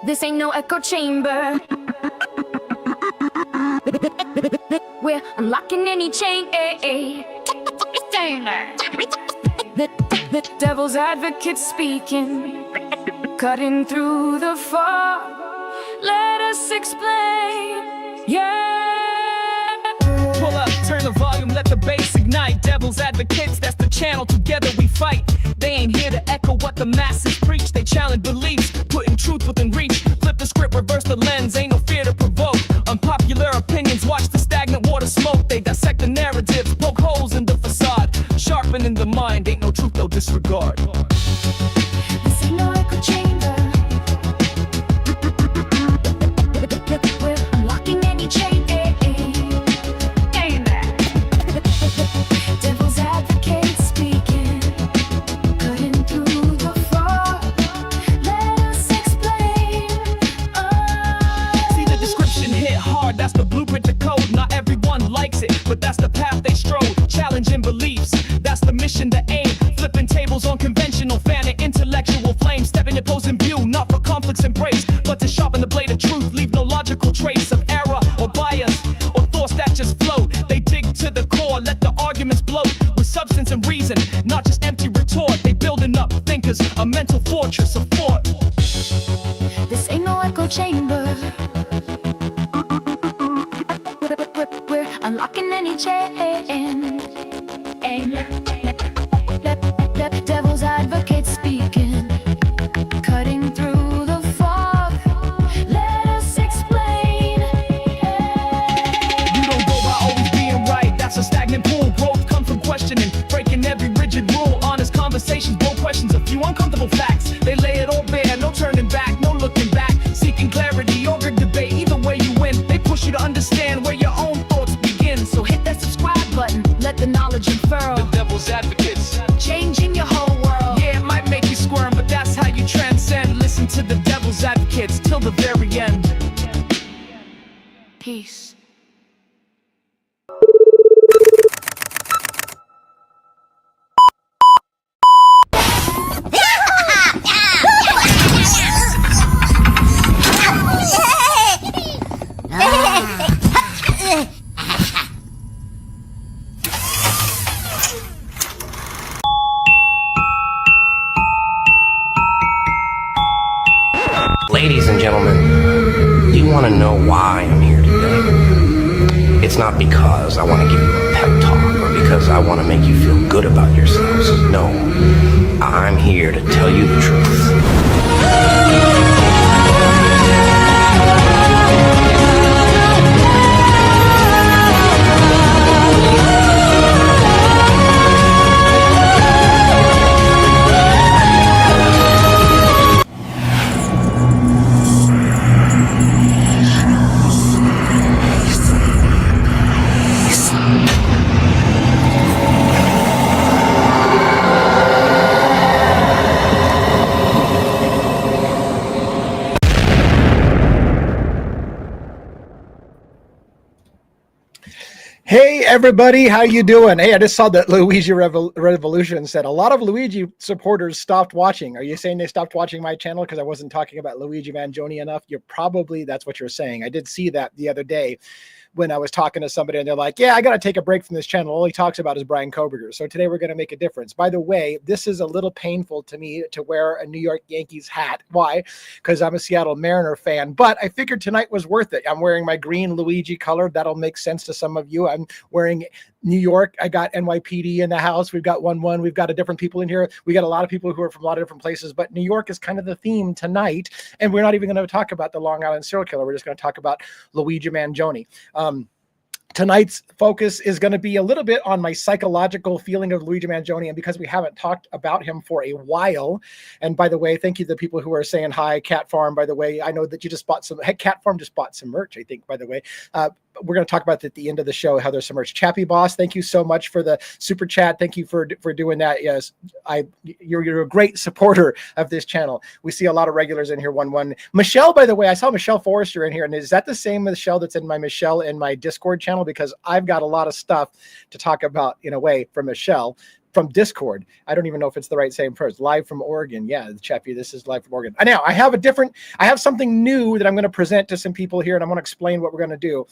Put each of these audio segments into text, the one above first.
This ain't no echo chamber. We're unlocking any chain. The devil's advocate speaking, cutting through the fog. Let us explain. Yeah. Pull up, turn the volume, let the bass ignite. Devil's advocates, that's the channel. Together we fight. They ain't here to echo what the masses preach. They challenge beliefs, putting truth within reach. Flip the script, reverse the lens, ain't no fear to provoke. Unpopular opinions, watch the stagnant water smoke. They dissect the narrative, poke holes in the facade. Sharpening the mind, ain't no truth they'll disregard. This ain't no echo chamber. We're unlocking any chain. Devil's advocate speaking, cutting through the fog. Let us explain. See, the description hit hard, that's the blueprint to code. Not everyone likes it, but that's the path they strode. Challenging beliefs, that's the mission to aim. Flipping tables on conventional, fanning intellectual flame. Stepping opposing view, not for conflicts embrace, but to sharpen the blade of truth. Leave no logical trace of error or bias or thoughts that just float. They dig to the core, let the arguments bloat with substance and reason, not just empty retort. They building up thinkers, a mental fortress of thought. This ain't no echo chamber. We're unlocking any chain. Devil's advocate speaking, cutting through the fog. Let us explain. You don't go by always being right, that's a stagnant pool. Growth comes from questioning, breaking every rigid rule. Honest conversations, bold questions, a few uncomfortable facts. They lay it all bare, no turning back, no looking back. Seeking clarity over debate, either way you win. They push you to understand where your own thoughts begin. So hit that subscribe button, let the knowledge unfurl. The devil's advocates, Changing your whole world. yeah, it might make you squirm, but that's how you transcend. Listen to the devil's advocates till the very end. Peace. Ladies and gentlemen, do you want to know why I'm here today? It's not because I want to give you a pep talk or because I want to make you feel good about yourselves. No, I'm here to tell you the truth. Hey everybody, how you doing? Hey, I just saw that Luigi Revolution said a lot of Luigi supporters stopped watching. Are you saying they stopped watching my channel because I wasn't talking about Luigi Manjoni enough? That's what you're saying. I did see that the other day when I was talking to somebody and they're like, yeah, I got to take a break from this channel. All he talks about is Brian Koberger. So today we're going to make a difference. By the way, this is a little painful to me to wear a New York Yankees hat. Why? Because I'm a Seattle Mariner fan, but I figured tonight was worth it. I'm wearing my green Luigi color. That'll make sense to some of you. I'm wearing New York. I got NYPD in the house. We've got 1-1. We've got a different people in here. We got a lot of people who are from a lot of different places, but New York is kind of the theme tonight. And we're not even going to talk about the Long Island serial killer. We're just going to talk about Luigi Manjoni. Tonight's focus is going to be a little bit on my psychological feeling of Luigi Manjoni, and because we haven't talked about him for a while. And by the way, thank you to the people who are saying hi. Cat Farm, by the way, I know that you just bought some. Cat Farm just bought some merch, I think, by the way. We're going to talk about that at the end of the show, how there's some merch. Chappie Boss, thank you so much for the super chat. Thank you for doing that. Yes, you're a great supporter of this channel. We see a lot of regulars in here. 1-1. Michelle, by the way, I saw Michelle Forrester in here, and is that the same Michelle that's in my Discord channel? Because I've got a lot of stuff to talk about in a way from Michelle. from Discord. I don't even know if it's the right same person. Live from Oregon. Yeah, Chappie, this is live from Oregon. Now I have something new that I'm going to present to some people here, and I'm going to explain what we're going to do.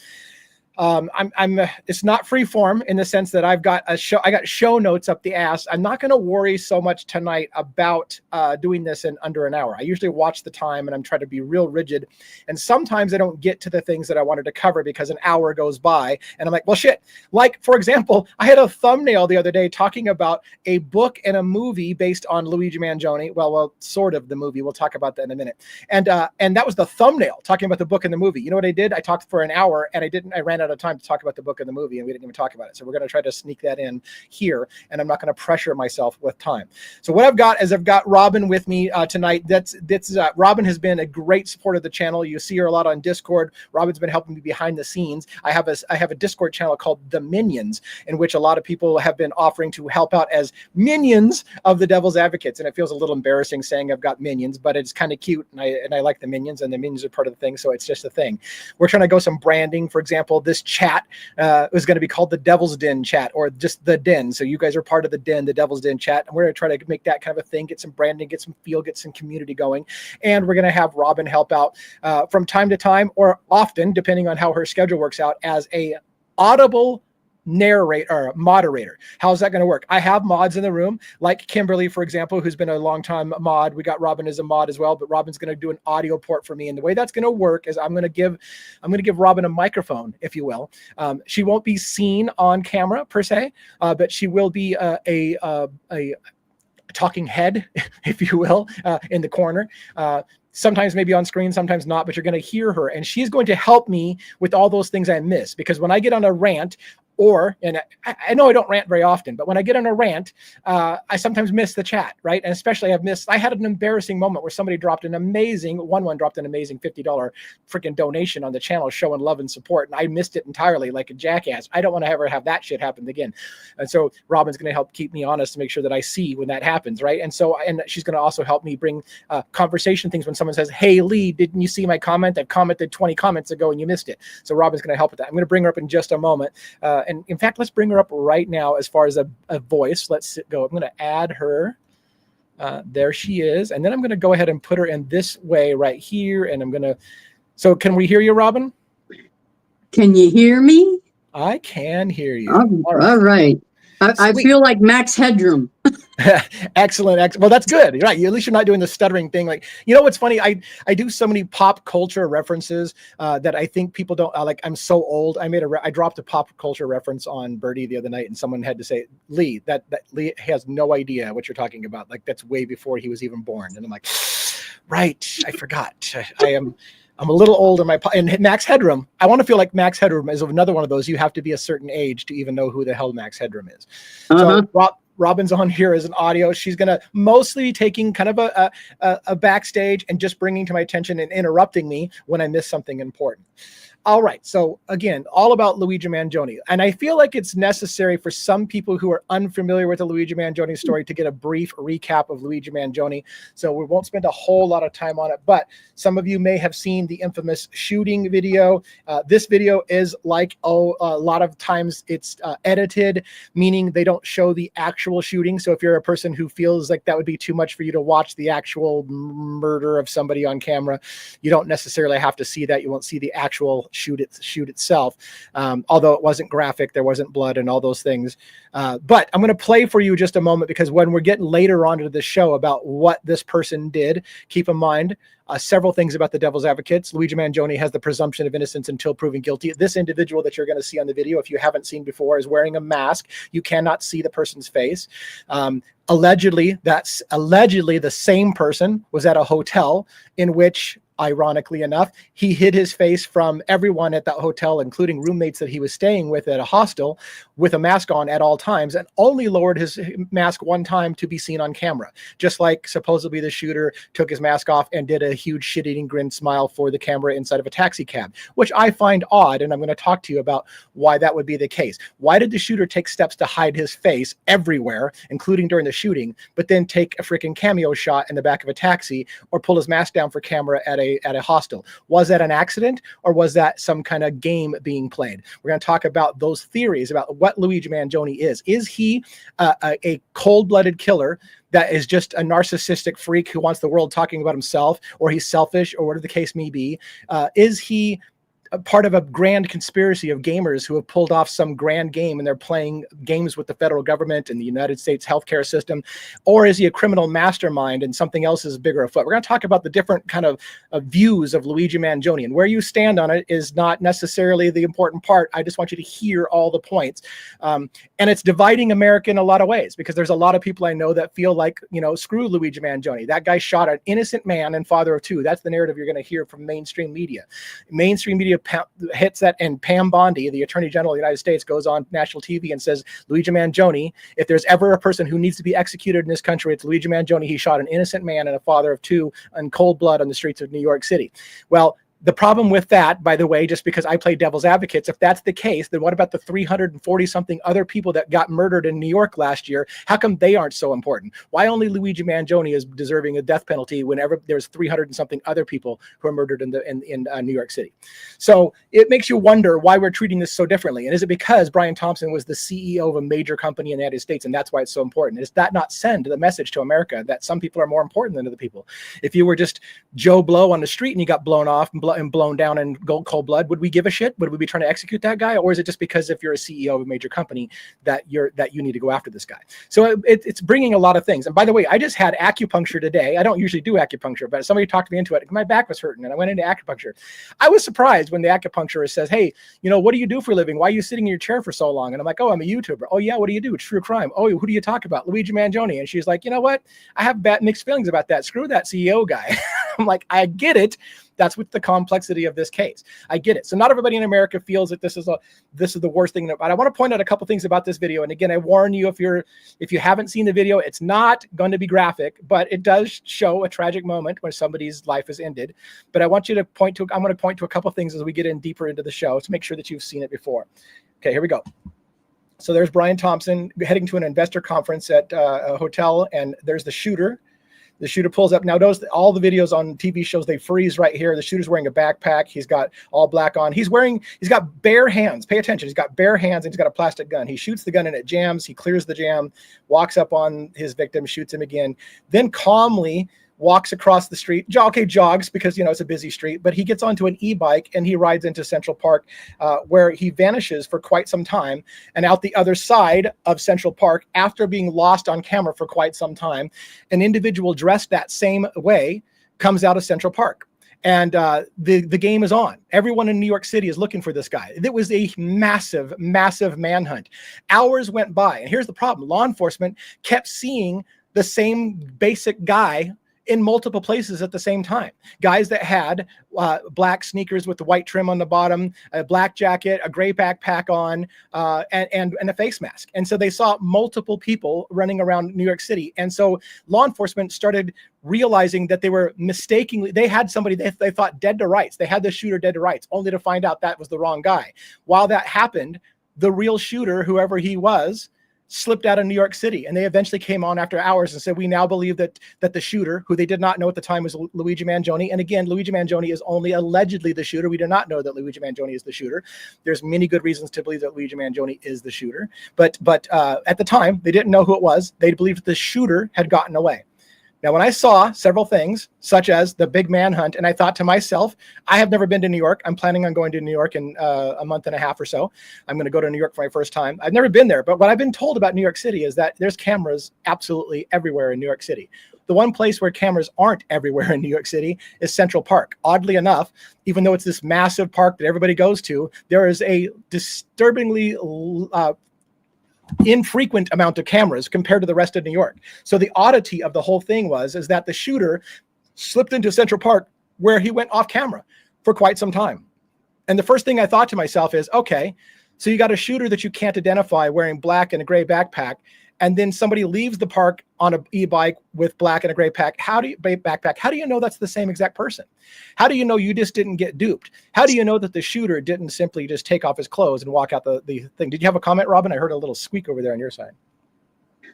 It's not free form in the sense that I got show notes up the ass. I'm not going to worry so much tonight about doing this in under an hour. I usually watch the time and I'm trying to be real rigid. And sometimes I don't get to the things that I wanted to cover because an hour goes by and I'm like, well, shit. Like, for example, I had a thumbnail the other day talking about a book and a movie based on Luigi Manjoni. Well, sort of the movie. We'll talk about that in a minute. And that was the thumbnail, talking about the book and the movie. You know what I did? I talked for an hour and I ran out of time to talk about the book and the movie, and we didn't even talk about it. So we're going to try to sneak that in here, and I'm not going to pressure myself with time. So what I've got is I've got Robin with me tonight. Robin has been a great support of the channel. You see her a lot on Discord. Robin's been helping me behind the scenes. I have a Discord channel called The Minions, in which a lot of people have been offering to help out as minions of the Devil's Advocates, and it feels a little embarrassing saying I've got minions, but it's kind of cute, and I like the minions, and the minions are part of the thing, so it's just a thing. We're trying to go some branding. For example, this chat was going to be called the Devil's Den chat, or just the Den. So you guys are part of the Den, the Devil's Den chat, and we're going to try to make that kind of a thing, get some branding, get some feel, get some community going. And we're going to have Robin help out from time to time, or often, depending on how her schedule works out, as a audible narrator or moderator. How's that going to work? I have mods in the room, like Kimberly, for example, who's been a long time mod. We got Robin as a mod as well, but Robin's going to do an audio port for me. And the way that's going to work is I'm going to give Robin a microphone, if you will. She won't be seen on camera per se, but she will be a talking head, if you will, in the corner. Sometimes maybe on screen, sometimes not, but you're going to hear her. And she's going to help me with all those things I miss. Because when I get on a rant, and I know I don't rant very often, but when I get on a rant, I sometimes miss the chat, right? And especially I had an embarrassing moment where somebody dropped an amazing $50 freaking donation on the channel showing love and support. And I missed it entirely like a jackass. I don't want to ever have that shit happen again. And so Robin's going to help keep me honest to make sure that I see when that happens, right? And she's going to also help me bring conversation things when someone says, hey, Lee, didn't you see my comment? I commented 20 comments ago and you missed it. So Robin's going to help with that. I'm going to bring her up in just a moment. And in fact, let's bring her up right now as far as a voice. Let's go. I'm going to add her. There she is. And then I'm going to go ahead and put her in this way right here. And so can we hear you, Robin? Can you hear me? I can hear you. All right. I feel like Max Headroom. Excellent. Well, that's good. You're right. At least you're not doing the stuttering thing. Like, you know what's funny? I do so many pop culture references that I think people don't like. I'm so old. I dropped a pop culture reference on Birdie the other night, and someone had to say, Lee, that Lee has no idea what you're talking about. Like, that's way before he was even born. And I'm like, right. I forgot. I'm a little old and Max Headroom. I want to feel like Max Headroom is another one of those. You have to be a certain age to even know who the hell Max Headroom is. So Robin's on here as an audio. She's going to mostly be taking kind of a backstage and just bringing to my attention and interrupting me when I miss something important. All right. So again, all about Luigi Manjoni. And I feel like it's necessary for some people who are unfamiliar with the Luigi Manjoni story to get a brief recap of Luigi Manjoni. So we won't spend a whole lot of time on it, but some of you may have seen the infamous shooting video. This video is like, a lot of times it's edited, meaning they don't show the actual shooting. So if you're a person who feels like that would be too much for you to watch the actual murder of somebody on camera, you don't necessarily have to see that. You won't see the actual shoot itself, although it wasn't graphic, there wasn't blood and all those things. But I'm going to play for you just a moment, because when we're getting later on into the show about what this person did, keep in mind several things about the Devil's Advocates. Luigi Manjoni has the presumption of innocence until proven guilty. This individual that you're going to see on the video, if you haven't seen before, is wearing a mask. You cannot see the person's face. Allegedly the same person was at a hotel in which, ironically enough, he hid his face from everyone at that hotel, including roommates that he was staying with at a hostel, with a mask on at all times, and only lowered his mask one time to be seen on camera. Just like supposedly the shooter took his mask off and did a huge shit-eating grin smile for the camera inside of a taxi cab, which I find odd, and I'm going to talk to you about why that would be the case. Why did the shooter take steps to hide his face everywhere, including during the shooting, but then take a freaking cameo shot in the back of a taxi, or pull his mask down for camera at a at a hostel. Was that an accident, or was that some kind of game being played? We're going to talk about those theories about what Luigi Manjoni is. Is he a cold-blooded killer that is just a narcissistic freak who wants the world talking about himself, or he's selfish, or whatever the case may be? Is he a part of a grand conspiracy of gamers who have pulled off some grand game and they're playing games with the federal government and the United States healthcare system? Or is he a criminal mastermind and something else is bigger afoot? We're going to talk about the different kind of views of Luigi Manjoni, and where you stand on it is not necessarily the important part. I just want you to hear all the points. And it's dividing America in a lot of ways, because there's a lot of people I know that feel like, you know, screw Luigi Manjoni. That guy shot an innocent man and father of two. That's the narrative you're going to hear from mainstream media. Mainstream media hits that, and Pam Bondi, the Attorney General of the United States, goes on national TV and says, Luigi Manjoni, if there's ever a person who needs to be executed in this country, it's Luigi Manjoni. He shot an innocent man and a father of two in cold blood on the streets of New York City. Well, the problem with that, by the way, just because I play devil's advocates, if that's the case, then what about the 340 something other people that got murdered in New York last year? How come they aren't so important? Why only Luigi Manjoni is deserving a death penalty whenever there's 300 and something other people who are murdered in New York City? So it makes you wonder why we're treating this so differently. And is it because Brian Thompson was the CEO of a major company in the United States, and that's why it's so important? Does that not send the message to America that some people are more important than other people? If you were just Joe Blow on the street and you got blown off and blown down in cold blood, would we give a shit? Would we be trying to execute that guy? Or is it just because if you're a CEO of a major company that you need to go after this guy? So it's bringing a lot of things. And by the way, I just had acupuncture today. I don't usually do acupuncture, but somebody talked me into it. My back was hurting and I went into acupuncture. I was surprised when the acupuncturist says, hey, you know, what do you do for a living? Why are you sitting in your chair for so long? And I'm like, oh, I'm a YouTuber. Oh yeah, what do you do? It's true crime. Oh, who do you talk about? Luigi Manjoni. And she's like, you know what? I have mixed feelings about that. Screw that CEO guy. I'm like, I get it. That's what the complexity of this case. I get it. So not everybody in America feels that this is the worst thing. But I want to point out a couple things about this video. And again, I warn you, if you haven't seen the video, it's not going to be graphic, but it does show a tragic moment when somebody's life is ended. But I want you to I'm going to point to a couple things as we get in deeper into the show to make sure that you've seen it before. Okay, here we go. So there's Brian Thompson heading to an investor conference at a hotel, and there's the shooter. The shooter pulls up. Now, all the videos on TV shows, they freeze right here. The shooter's wearing a backpack. He's got all black on. He's got bare hands. Pay attention. He's got bare hands, and he's got a plastic gun. He shoots the gun and it jams. He clears the jam, walks up on his victim, shoots him again, then calmly walks across the street, jogs because, you know, it's a busy street, but he gets onto an e-bike and he rides into Central Park, where he vanishes for quite some time. And out the other side of Central Park, after being lost on camera for quite some time, an individual dressed that same way comes out of Central Park. And the game is on. Everyone in New York City is looking for this guy. It was a massive, massive manhunt. Hours went by. And here's the problem. Law enforcement kept seeing the same basic guy in multiple places at the same time. Guys that had black sneakers with the white trim on the bottom, a black jacket, a gray backpack on, and a face mask. And so they saw multiple people running around New York City. And so law enforcement started realizing that they were they had somebody they thought dead to rights. They had the shooter dead to rights, only to find out that was the wrong guy. While that happened, the real shooter, whoever he was, slipped out of New York City, and they eventually came on after hours and said, we now believe that the shooter, who they did not know at the time, was Luigi Manjoni. And again, Luigi Manjoni is only allegedly the shooter. We do not know that Luigi Manjoni is the shooter. There's many good reasons to believe that Luigi Manjoni is the shooter. But at the time, they didn't know who it was. They believed the shooter had gotten away. Now, when I saw several things, such as the big manhunt, and I thought to myself, I have never been to New York. I'm planning on going to New York in a month and a half or so. I'm going to go to New York for my first time. I've never been there, but what I've been told about New York City is that there's cameras absolutely everywhere in New York City. The one place where cameras aren't everywhere in New York City is Central Park. Oddly enough, even though it's this massive park that everybody goes to, there is a disturbingly infrequent amount of cameras compared to the rest of New York. So the oddity of the whole thing is that the shooter slipped into Central Park, where he went off camera for quite some time. And the first thing I thought to myself is, okay, so you got a shooter that you can't identify wearing black and a gray backpack, and then somebody leaves the park on an e-bike with black and a gray backpack. How do you know that's the same exact person? How do you know you just didn't get duped? How do you know that the shooter didn't simply just take off his clothes and walk out the thing? Did you have a comment, Robin? I heard a little squeak over there on your side.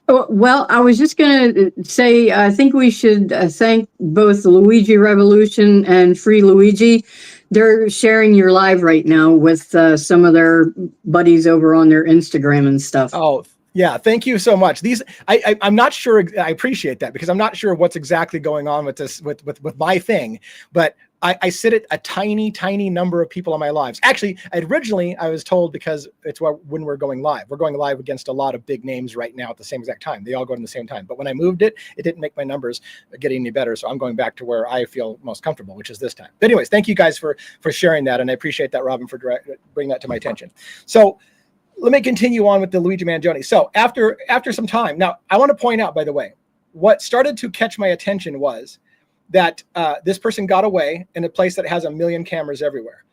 Oh, well, I was just going to say, I think we should thank both the Luigi Revolution and Free Luigi. They're sharing your live right now with some of their buddies over on their Instagram and stuff. Oh, yeah. Thank you so much. These, I'm not sure. I appreciate that because I'm not sure what's exactly going on with this, with my thing, but I sit at a tiny, tiny number of people on my lives. Actually, originally I was told because it's when we're going live against a lot of big names right now at the same exact time. They all go in the same time. But when I moved it didn't make my numbers get any better. So I'm going back to where I feel most comfortable, which is this time. But anyways, thank you guys for sharing that. And I appreciate that, Robin, for bringing that to my attention. So let me continue on with the Luigi Manjoni. So after some time, now I want to point out, by the way, what started to catch my attention was that this person got away in a place that has a million cameras everywhere.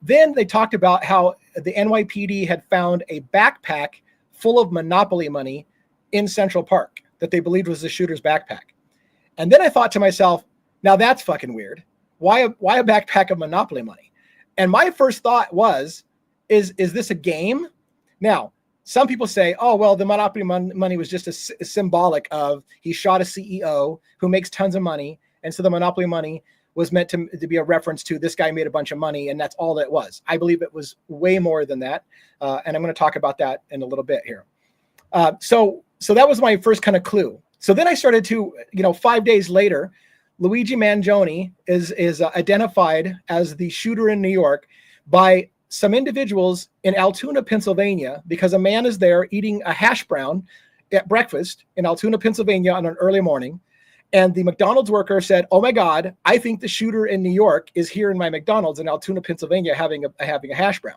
Then they talked about how the NYPD had found a backpack full of Monopoly money in Central Park that they believed was the shooter's backpack. And then I thought to myself, now that's fucking weird. Why a backpack of Monopoly money? And my first thought was, is this a game? Now, some people say, oh, well, the Monopoly money was just a symbolic of he shot a CEO who makes tons of money. And so the Monopoly money was meant to be a reference to this guy made a bunch of money, and that's all that it was. I believe it was way more than that. And I'm going to talk about that in a little bit here. So that was my first kind of clue. So then I started to, 5 days later, Luigi Manjoni is identified as the shooter in New York by some individuals in Altoona, Pennsylvania, because a man is there eating a hash brown at breakfast in Altoona, Pennsylvania on an early morning. And the McDonald's worker said, oh my God, I think the shooter in New York is here in my McDonald's in Altoona, Pennsylvania, having a hash brown.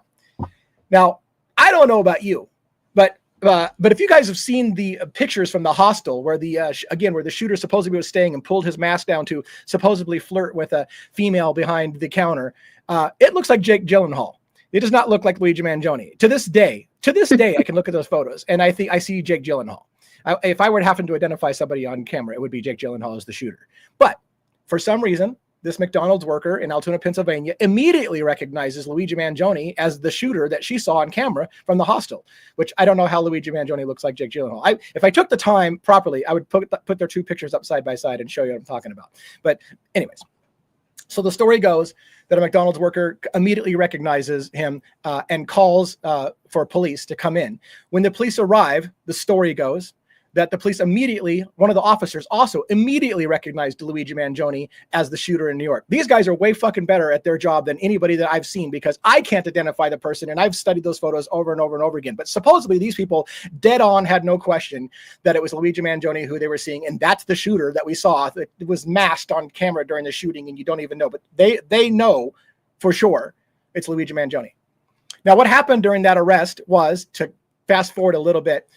Now, I don't know about you, but if you guys have seen the pictures from the hostel where where the shooter supposedly was staying and pulled his mask down to supposedly flirt with a female behind the counter, it looks like Jake Gyllenhaal. It does not look like Luigi Manjoni. To this day, I can look at those photos and I think I see Jake Gyllenhaal. If I were to happen to identify somebody on camera, it would be Jake Gyllenhaal as the shooter. But for some reason, this McDonald's worker in Altoona, Pennsylvania, immediately recognizes Luigi Manjoni as the shooter that she saw on camera from the hostel, which I don't know how Luigi Manjoni looks like Jake Gyllenhaal. If I took the time properly, I would put their two pictures up side by side and show you what I'm talking about. But anyways, so the story goes that a McDonald's worker immediately recognizes him and calls for police to come in. When the police arrive, the story goes that the police one of the officers also immediately recognized Luigi Manjoni as the shooter in New York. These guys are way fucking better at their job than anybody that I've seen because I can't identify the person and I've studied those photos over and over and over again. But supposedly these people dead on had no question that it was Luigi Manjoni who they were seeing. And that's the shooter that we saw that was masked on camera during the shooting and you don't even know, but they know for sure it's Luigi Manjoni. Now, what happened during that arrest was, to fast forward a little bit,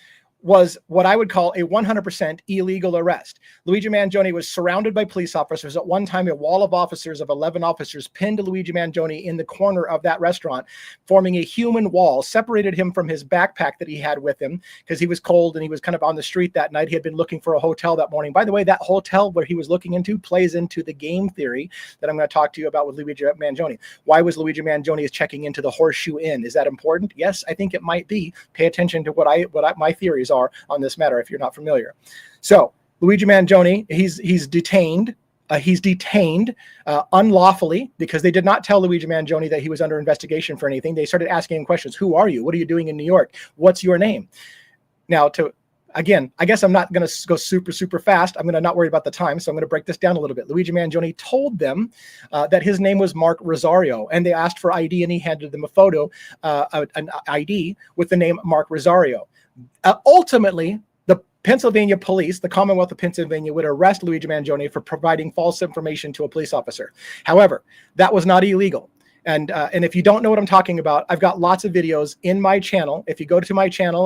was what I would call a 100% illegal arrest. Luigi Manjoni was surrounded by police officers. At one time, a wall of officers, of 11 officers, pinned Luigi Manjoni in the corner of that restaurant, forming a human wall, separated him from his backpack that he had with him because he was cold and he was kind of on the street that night. He had been looking for a hotel that morning. By the way, that hotel where he was looking into plays into the game theory that I'm going to talk to you about with Luigi Manjoni. Why was Luigi Manjoni checking into the Horseshoe Inn? Is that important? Yes, I think it might be. Pay attention to what my theories are on this matter if you're not familiar. So Luigi Manjoni, he's detained. He's detained unlawfully because they did not tell Luigi Manjoni that he was under investigation for anything. They started asking him questions. Who are you? What are you doing in New York? What's your name? Now, again, I guess I'm not going to go super fast. I'm going to not worry about the time. So I'm going to break this down a little bit. Luigi Manjoni told them that his name was Mark Rosario, and they asked for ID, and he handed them a photo, an ID with the name Mark Rosario. Ultimately, the Pennsylvania police, the Commonwealth of Pennsylvania, would arrest Luigi Manjoni for providing false information to a police officer. However, that was not illegal. And if you don't know what I'm talking about, I've got lots of videos in my channel. If you go to my channel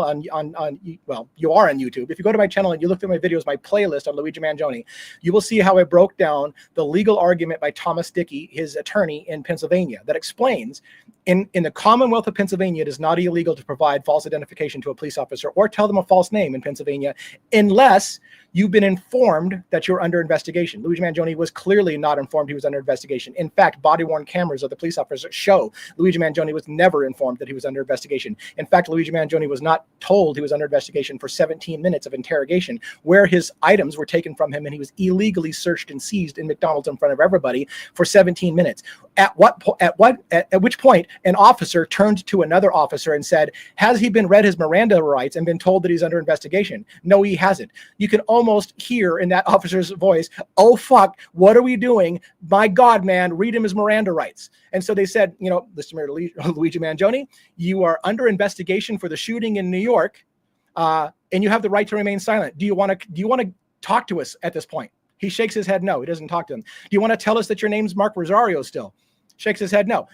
well, you are on YouTube. If you go to my channel and you look at my videos, my playlist on Luigi Manjoni, you will see how I broke down the legal argument by Thomas Dickey, his attorney in Pennsylvania, that explains in the Commonwealth of Pennsylvania, it is not illegal to provide false identification to a police officer or tell them a false name in Pennsylvania, unless you've been informed that you're under investigation. Luigi Manjoni was clearly not informed he was under investigation. In fact, body-worn cameras of the police officer officers show Luigi Manjoni was never informed that he was under investigation. In fact, Luigi Manjoni was not told he was under investigation for 17 minutes of interrogation, where his items were taken from him and he was illegally searched and seized in McDonald's in front of everybody for 17 minutes. At which point an officer turned to another officer and said, has he been read his Miranda rights and been told that he's under investigation? No, he hasn't. You can almost hear in that officer's voice, oh fuck, what are we doing? My God, man, read him his Miranda rights. And so they said, you know, Mr. Luigi Manjoni, you are under investigation for the shooting in New York, and you have the right to remain silent. Do you want to talk to us at this point? He shakes his head no. He doesn't talk to them. Do you want to tell us that your name's Mark Rosario still? Shakes his head no.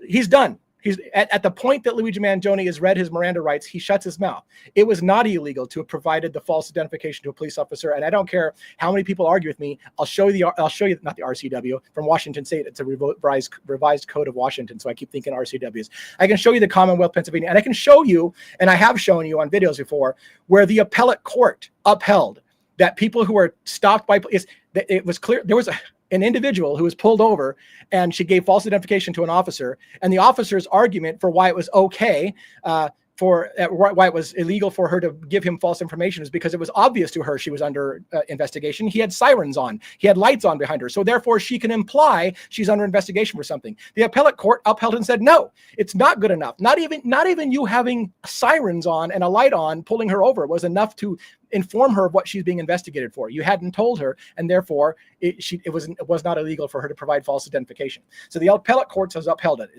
He's done. He's at the point that Luigi Manjoni has read his Miranda rights, he shuts his mouth. It was not illegal to have provided the false identification to a police officer, and I don't care how many people argue with me. I'll show you not the RCW from Washington State. It's a revised code of Washington, so I keep thinking RCWs. I can show you the Commonwealth Pennsylvania, and I can show you, and I have shown you on videos before, where the appellate court upheld that people who were stopped by police. It was clear there was an individual who was pulled over and she gave false identification to an officer, and the officer's argument for why it was okay why it was illegal for her to give him false information is because it was obvious to her she was under investigation. He had sirens on, he had lights on behind her, so therefore she can imply she's under investigation for something. The appellate court upheld and said no, it's not good enough. Not even you having sirens on and a light on pulling her over was enough to inform her of what she's being investigated for. You hadn't told her, and therefore it was not illegal for her to provide false identification. So the appellate courts has upheld it.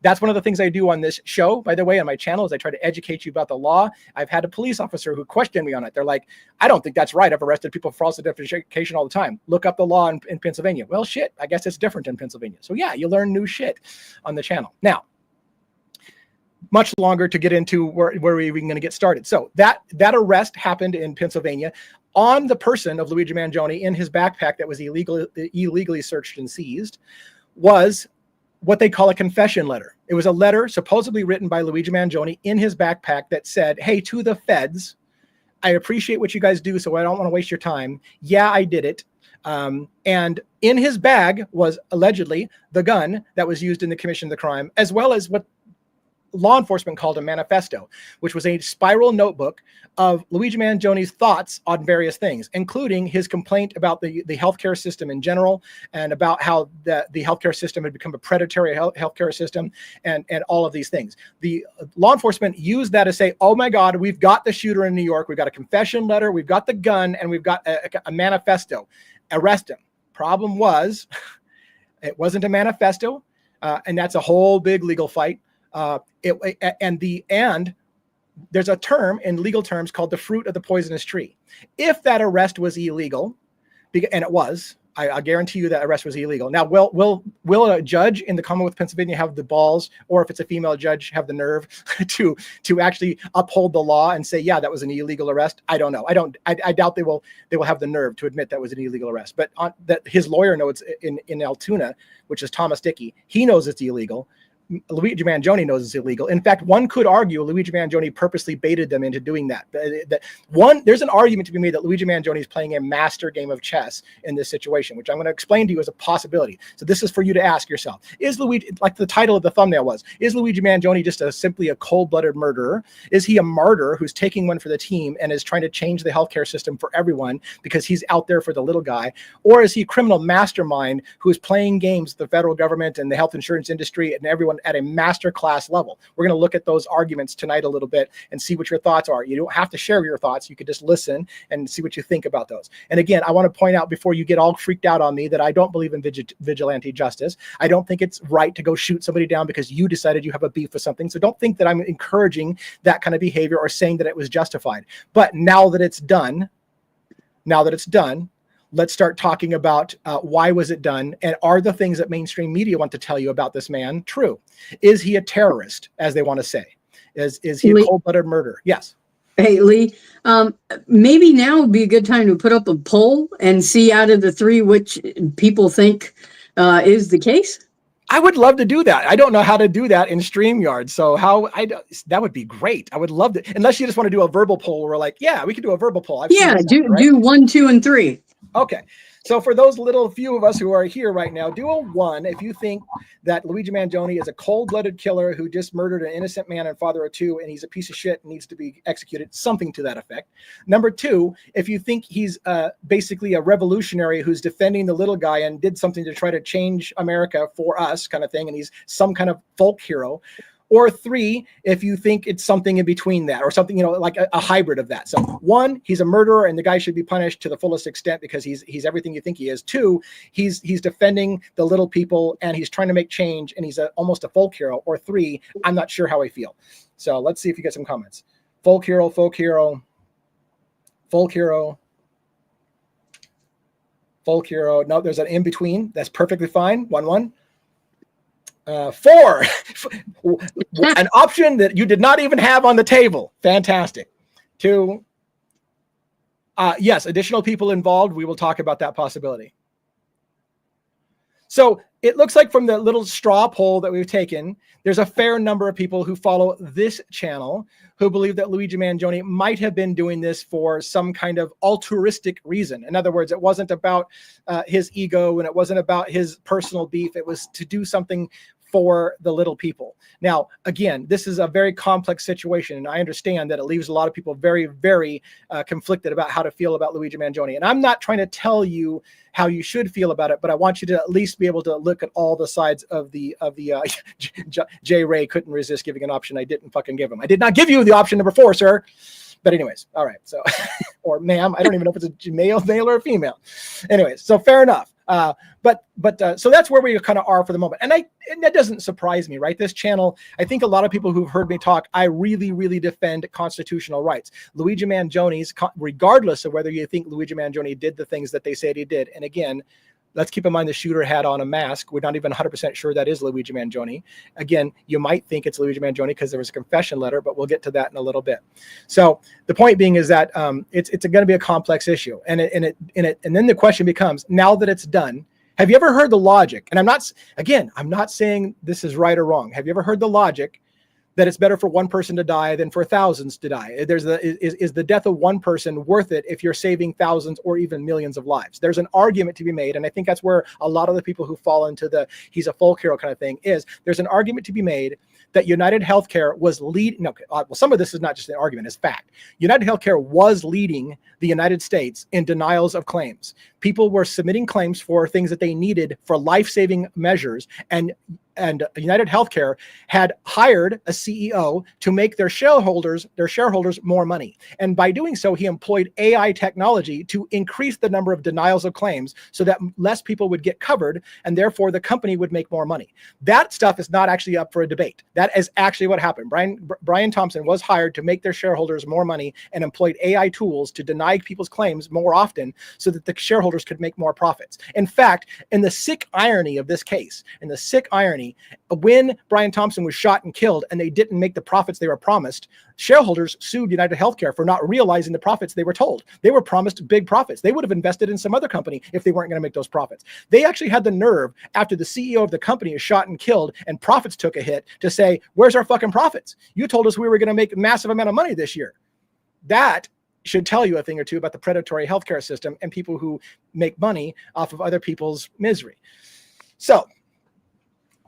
That's one of the things I do on this show, by the way, on my channel, is I try to educate you about the law. I've had a police officer who questioned me on it. They're like, I don't think that's right. I've arrested people for false identification all the time. Look up the law in Pennsylvania. Well, shit, I guess it's different in Pennsylvania. So yeah, you learn new shit on the channel. Now, much longer to get into where we're even going to get started. So that arrest happened in Pennsylvania on the person of Luigi Manjoni. In his backpack that was illegally searched and seized was what they call a confession letter. It was a letter supposedly written by Luigi Manjoni in his backpack that said, hey, to the feds, I appreciate what you guys do, so I don't want to waste your time. Yeah, I did it. And in his bag was allegedly the gun that was used in the commission of the crime, as well as what law enforcement called a manifesto, which was a spiral notebook of Luigi Manjoni's thoughts on various things, including his complaint about the healthcare system in general, and about how the healthcare system had become a predatory healthcare system, and all of these things. The law enforcement used that to say, oh my God, we've got the shooter in New York, we've got a confession letter, we've got the gun, and we've got a manifesto. Arrest him. Problem was, it wasn't a manifesto, and that's a whole big legal fight. And there's a term in legal terms called the fruit of the poisonous tree. If that arrest was illegal, and it was, I guarantee you that arrest was illegal. Now, will a judge in the Commonwealth of Pennsylvania have the balls, or if it's a female judge, have the nerve to actually uphold the law and say, yeah, that was an illegal arrest? I don't know. I doubt they will have the nerve to admit that was an illegal arrest. But that his lawyer knows in Altoona, which is Thomas Dickey, he knows it's illegal. Luigi Manjoni knows it's illegal. In fact, one could argue Luigi Manjoni purposely baited them into doing that. There's an argument to be made that Luigi Manjoni is playing a master game of chess in this situation, which I'm going to explain to you as a possibility. So this is for you to ask yourself. Is Luigi, like the title of the thumbnail was, is Luigi Manjoni just simply a cold-blooded murderer? Is he a martyr who's taking one for the team and is trying to change the healthcare system for everyone because he's out there for the little guy? Or is he a criminal mastermind who is playing games with the federal government and the health insurance industry and everyone at a master class level? We're going to look at those arguments tonight a little bit and see what your thoughts are. You don't have to share your thoughts. You could just listen and see what you think about those. And again, I want to point out before you get all freaked out on me that I don't believe in vigilante justice. I don't think it's right to go shoot somebody down because you decided you have a beef with something. So don't think that I'm encouraging that kind of behavior or saying that it was justified. But now that it's done, let's start talking about why was it done, and are the things that mainstream media want to tell you about this man true? Is he a terrorist, as they want to say? Is he a cold-blooded murderer? Yes. Hey, Lee, maybe now would be a good time to put up a poll and see out of the three which people think is the case. I would love to do that. I don't know how to do that in StreamYard. So that would be great. I would love to, unless you just want to do a verbal poll where we're like, yeah, we can do a verbal poll. Do 1, 2, and 3. Okay. So for those little few of us who are here right now, do a 1 if you think that Luigi Manjoni is a cold-blooded killer who just murdered an innocent man and father of 2, and he's a piece of shit and needs to be executed, something to that effect. Number 2, if you think he's basically a revolutionary who's defending the little guy and did something to try to change America for us kind of thing, and he's some kind of folk hero. Or 3, if you think it's something in between that, or something, like a hybrid of that. So 1, he's a murderer and the guy should be punished to the fullest extent because he's everything you think he is. 2, he's defending the little people and he's trying to make change and he's almost a folk hero. Or 3, I'm not sure how I feel. So let's see if you get some comments. Folk hero, folk hero, folk hero, folk hero. No, there's an in between. That's perfectly fine. 1-1. 4, an option that you did not even have on the table. Fantastic. 2, yes, additional people involved. We will talk about that possibility. So it looks like from the little straw poll that we've taken, there's a fair number of people who follow this channel who believe that Luigi Manjoni might have been doing this for some kind of altruistic reason. In other words, it wasn't about his ego and it wasn't about his personal beef. It was to do something for the little people. Now, again, this is a very complex situation, and I understand that it leaves a lot of people very, very conflicted about how to feel about Luigi Manjoni. And I'm not trying to tell you how you should feel about it, but I want you to at least be able to look at all the sides of the J. Ray couldn't resist giving an option I didn't fucking give him. I did not give you the option number 4, sir. But anyways, all right. So, or ma'am, I don't even know if it's a male or a female. Anyways, so fair enough. So that's where we kind of are for the moment. And that doesn't surprise me, right? This channel, I think a lot of people who've heard me talk, I really, really defend constitutional rights. Luigi Manjoni's, regardless of whether you think Luigi Manjoni did the things that they said he did. And again, let's keep in mind the shooter had on a mask. We're not even 100% sure that is Luigi Manjoni. Again, you might think it's Luigi Manjoni because there was a confession letter, but we'll get to that in a little bit. So the point being is that it's going to be a complex issue, and then the question becomes: now that it's done, have you ever heard the logic? And I'm not saying this is right or wrong. Have you ever heard the logic that it's better for one person to die than for thousands to die? Is the death of one person worth it if you're saving thousands or even millions of lives? There's an argument to be made, and I think that's where a lot of the people who fall into the he's a folk hero kind of thing is. There's an argument to be made that United Healthcare was leading. No, well, some of this is not just an argument; it's fact. United Healthcare was leading the United States in denials of claims. People were submitting claims for things that they needed for life-saving measures, and United Healthcare had hired a CEO to make their shareholders more money. And by doing so, he employed AI technology to increase the number of denials of claims so that less people would get covered, and therefore the company would make more money. That stuff is not actually up for a debate. That is actually what happened. Brian Thompson was hired to make their shareholders more money and employed AI tools to deny people's claims more often so that the shareholders could make more profits. In fact, in the sick irony of this case, when Brian Thompson was shot and killed and they didn't make the profits they were promised, shareholders sued United Healthcare for not realizing the profits they were told. They were promised big profits. They would have invested in some other company if they weren't going to make those profits. They actually had the nerve, after the CEO of the company is shot and killed and profits took a hit, to say, where's our fucking profits? You told us we were going to make a massive amount of money this year. That should tell you a thing or two about the predatory healthcare system and people who make money off of other people's misery. So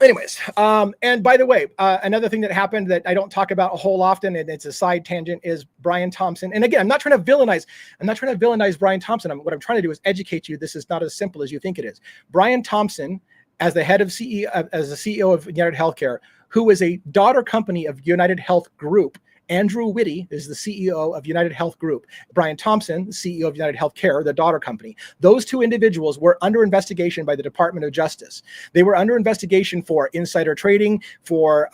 anyways, and by the way, another thing that happened that I don't talk about a whole often, and it's a side tangent, is Brian Thompson. And again, I'm not trying to villainize Brian Thompson. What I'm trying to do is educate you. This is not as simple as you think it is. Brian Thompson, as the head of as the CEO of United Healthcare, who is a daughter company of United Health Group. Andrew Whitty is the CEO of United Health Group. Brian Thompson, the CEO of United Healthcare, the daughter company. Those two individuals were under investigation by the Department of Justice. They were under investigation for insider trading, for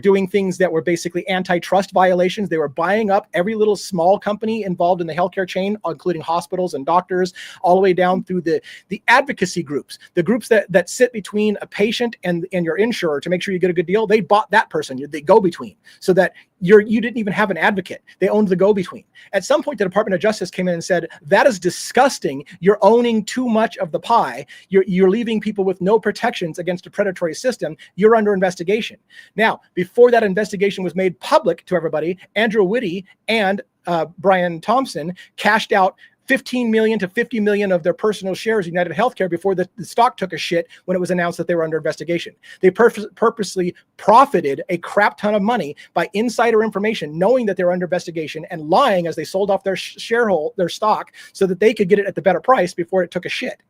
doing things that were basically antitrust violations. They were buying up every little small company involved in the healthcare chain, including hospitals and doctors, all the way down through the advocacy groups, the groups that sit between a patient and your insurer to make sure you get a good deal. They bought that person, the go-between, so that you didn't even have an advocate. They owned the go-between. At some point, the Department of Justice came in and said, that is disgusting. You're owning too much of the pie. You're leaving people with no protections against a predatory system. You're under investigation. Now, before that investigation was made public to everybody, Andrew Whitty and Brian Thompson cashed out 15 million to 50 million of their personal shares in United Healthcare before the stock took a shit when it was announced that they were under investigation. They purposely profited a crap ton of money by insider information, knowing that they were under investigation and lying as they sold off their their stock so that they could get it at the better price before it took a shit.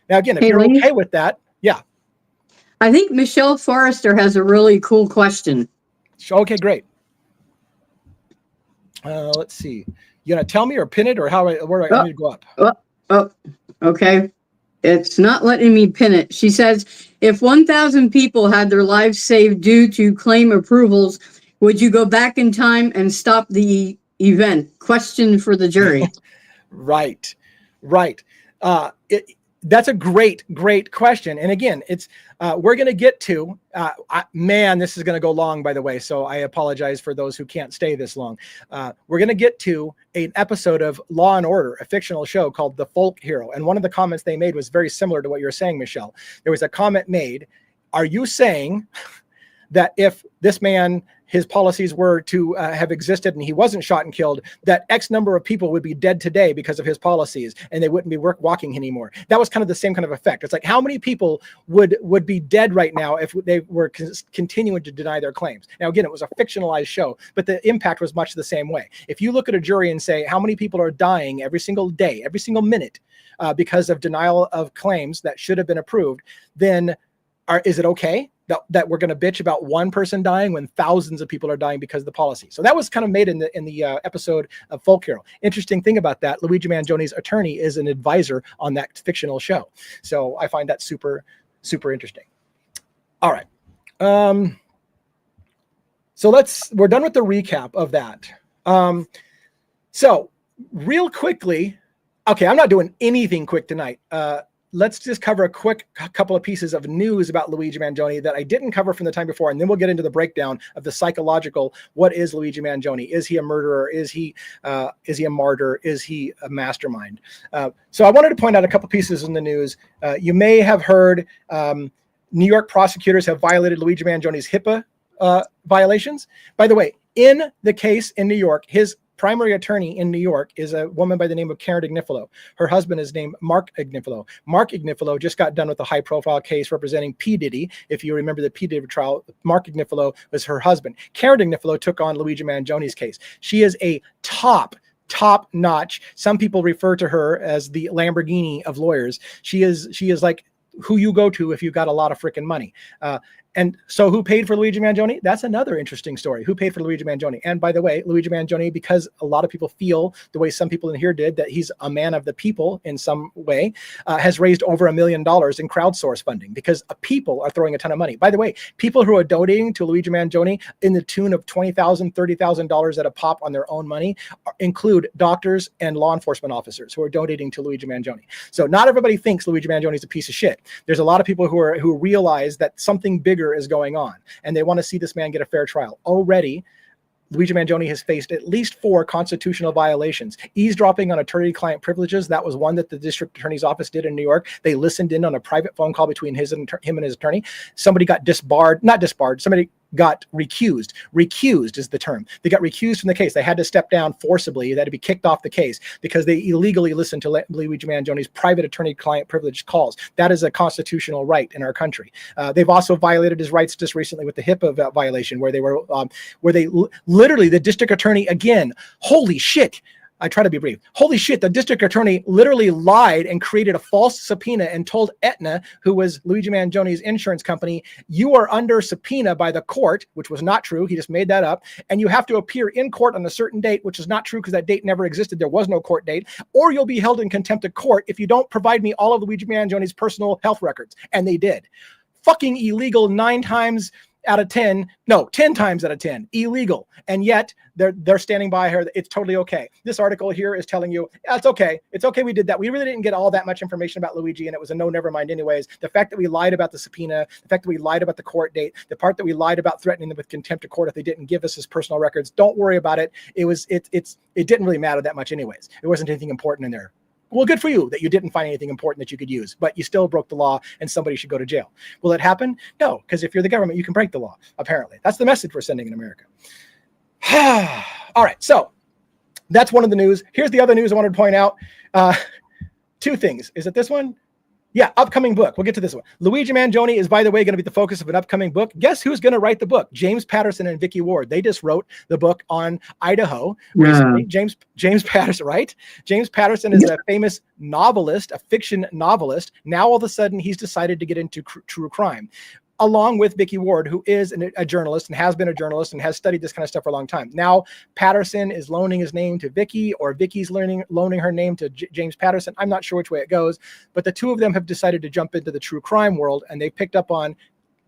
Now, again, if you're okay with that, yeah. I think Michelle Forrester has a really cool question. Okay, great. Let's see. You gonna tell me or pin it, or where do I need to go up? Okay. It's not letting me pin it. She says, if 1,000 people had their lives saved due to claim approvals, would you go back in time and stop the event? Question for the jury. Right. That's a great question. And again, it's we're going to get to, man, this is going to go long, by the way. So I apologize for those who can't stay this long. We're going to get to an episode of Law and Order, a fictional show called The Folk Hero. And one of the comments they made was very similar to what you're saying, Michelle. There was a comment made. Are you saying that if this man, his policies were to have existed and he wasn't shot and killed, that X number of people would be dead today because of his policies and they wouldn't be walking anymore? That was kind of the same kind of effect. It's like, how many people would be dead right now if they were continuing to deny their claims? Now, again, it was a fictionalized show, but the impact was much the same way. If you look at a jury and say, how many people are dying every single day, every single minute because of denial of claims that should have been approved, then is it okay that we're going to bitch about one person dying when thousands of people are dying because of the policy? So that was kind of made in the episode of Folk Hero. Interesting thing about that, Luigi Mangioni's attorney is an advisor on that fictional show. So I find that super, super interesting. All right. So we're done with the recap of that. So real quickly, okay, I'm not doing anything quick tonight. Let's just cover a quick couple of pieces of news about Luigi Mangioni that I didn't cover from the time before, and then we'll get into the breakdown of the psychological. What is Luigi Mangioni? Is he a murderer? Is he a martyr? Is he a mastermind? So I wanted to point out a couple pieces in the news. You may have heard New York prosecutors have violated Luigi Mangioni's HIPAA violations. By the way, in the case in New York, his primary attorney in New York is a woman by the name of Karen Agnifilo. Her husband is named Mark Agnifilo. Mark Agnifilo just got done with a high-profile case representing P. Diddy. If you remember the P. Diddy trial, Mark Agnifilo was her husband. Karen Agnifilo took on Luigi Mangioni's case. She is a top-notch. Some people refer to her as the Lamborghini of lawyers. She is like who you go to if you got a lot of freaking money. And so who paid for Luigi Mangioni? That's another interesting story. Who paid for Luigi Mangioni? And by the way, Luigi Mangioni, because a lot of people feel the way some people in here did, that he's a man of the people in some way, has raised over $1 million in crowdsource funding because people are throwing a ton of money. By the way, people who are donating to Luigi Mangioni in the tune of $20,000, $30,000 at a pop on their own money include doctors and law enforcement officers who are donating to Luigi Mangioni. So not everybody thinks Luigi Mangioni is a piece of shit. There's a lot of people who realize that something bigger is going on and they want to see this man get a fair trial. Already, Luigi Mangioni has faced at least 4 constitutional violations. Eavesdropping on attorney-client privileges, that was one that the district attorney's office did in New York. They listened in on a private phone call between him and his attorney. Somebody got somebody got recused. Recused is the term. They got recused from the case. They had to step down forcibly. They had to be kicked off the case because they illegally listened to Luigi Mangioni's private attorney-client privilege calls. That is a constitutional right in our country. They've also violated his rights just recently with the HIPAA violation, where they literally, the district attorney, again, holy shit. I try to be brief. Holy shit, the district attorney literally lied and created a false subpoena and told Aetna, who was Luigi Mangioni's insurance company, you are under subpoena by the court, which was not true. He just made that up. And you have to appear in court on a certain date, which is not true because that date never existed. There was no court date. Or you'll be held in contempt of court if you don't provide me all of Luigi Mangioni's personal health records. And they did. Fucking illegal 10 times out of 10, illegal. And yet they're standing by her. It's totally okay. This article here is telling you, yeah, it's okay. It's okay. We did that. We really didn't get all that much information about Luigi, and it was a never mind anyways. The fact that we lied about the subpoena, the fact that we lied about the court date, the part that we lied about threatening them with contempt of court if they didn't give us his personal records, don't worry about it. It didn't really matter that much anyways. It wasn't anything important in there. Well, good for you that you didn't find anything important that you could use, but you still broke the law and somebody should go to jail. Will it happen? No, because if you're the government, you can break the law, apparently. That's the message we're sending in America. All right, so That's one of the news. Here's the other news I wanted to point out. Two things. Is it this one? Yeah, upcoming book. We'll get to this one. Luigi Manjoni is, by the way, going to be the focus of an upcoming book. Guess who's going to write the book? James Patterson and Vicky Ward. They just wrote the book on Idaho recently. James Patterson, right? James Patterson is a famous novelist, a fiction novelist. Now, all of a sudden, he's decided to get into true crime, along with Vicky Ward, who is a journalist and has been a journalist and has studied this kind of stuff for a long time. Now, Patterson is loaning his name to Vicky, or Vicky's loaning her name to James Patterson. I'm not sure which way it goes, but the two of them have decided to jump into the true crime world, and they picked up on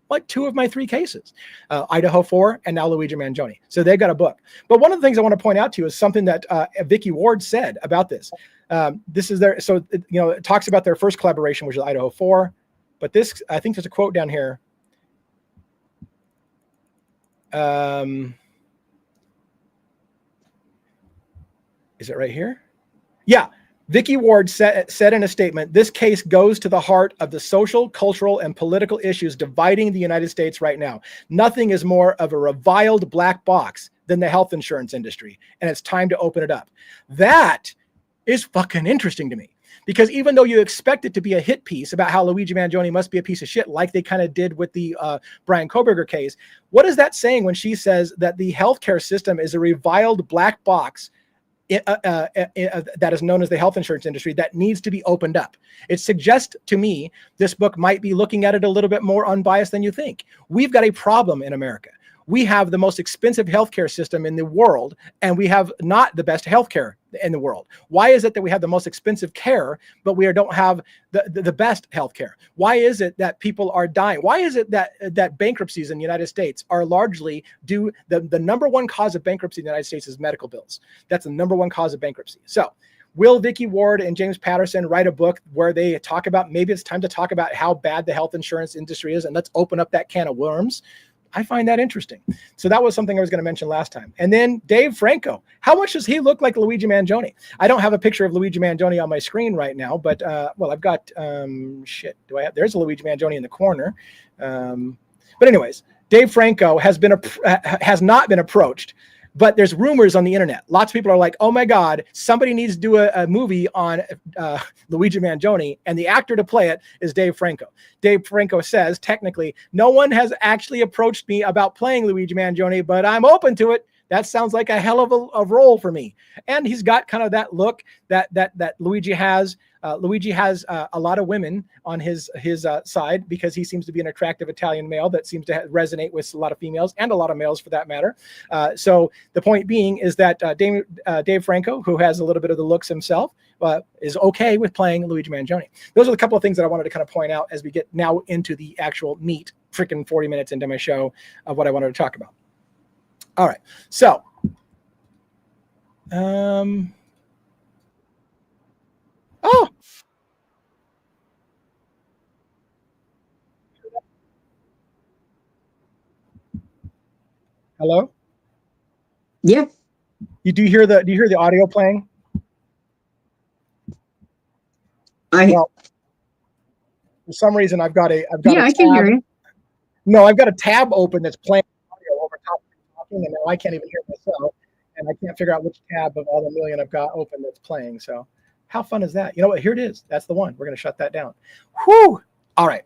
like 2 of my 3 cases, Idaho 4 and now Luigi Manjoni. So they've got a book. But one of the things I want to point out to you is something that Vicky Ward said about this. This is their, so, you know, it talks about their first collaboration, which is Idaho 4. But this, I think there's a quote down here. Is it right here? Yeah. Vicky Ward said in a statement, this case goes to the heart of the social, cultural, and political issues dividing the United States right now. Nothing is more of a reviled black box than the health insurance industry, and it's time to open it up. That is fucking interesting to me. Because even though you expect it to be a hit piece about how Luigi Manjoni must be a piece of shit, like they kind of did with the Brian Koberger case, what is that saying when she says that the healthcare system is a reviled black box that is known as the health insurance industry that needs to be opened up? It suggests to me this book might be looking at it a little bit more unbiased than you think. We've got a problem in America. We have the most expensive healthcare system in the world, and we have not the best healthcare in the world. Why is it that we have the most expensive care, but we don't have the best healthcare? Why is it that people are dying? Why is it that bankruptcies in the United States are largely due, the number one cause of bankruptcy in the United States is medical bills. That's the number one cause of bankruptcy. So will Vicky Ward and James Patterson write a book where they talk about, maybe it's time to talk about how bad the health insurance industry is, and let's open up that can of worms? I find that interesting. So that was something I was going to mention last time. And then Dave Franco. How much does he look like Luigi Manjoni? I don't have a picture of Luigi Manjoni on my screen right now, but well, I've got shit. Do I have? There's a Luigi Manjoni in the corner. But anyways, Dave Franco has not been approached. But there's rumors on the internet. Lots of people are like, oh my God, somebody needs to do a movie on Luigi Manjoni, and the actor to play it is Dave Franco. Dave Franco says, technically, no one has actually approached me about playing Luigi Manjoni, but I'm open to it. That sounds like a hell of a role for me. And he's got kind of that look that Luigi has. Luigi has a lot of women on his side because he seems to be an attractive Italian male that seems to resonate with a lot of females and a lot of males for that matter. So the point being is that Dave Franco, who has a little bit of the looks himself, is okay with playing Luigi Manjoni. Those are the couple of things that I wanted to kind of point out as we get now into the actual meat, freaking 40 minutes into my show of what I wanted to talk about. All right, so oh, hello. Yeah. Do you hear the audio playing? Well, for some reason I've got I can hear you. No, I've got a tab open that's playing audio over top of me talking, and now I can't even hear myself, and I can't figure out which tab of all the million I've got open that's playing. So how fun is that? You know what? Here it is. That's the one. We're going to shut that down. Whew. All right.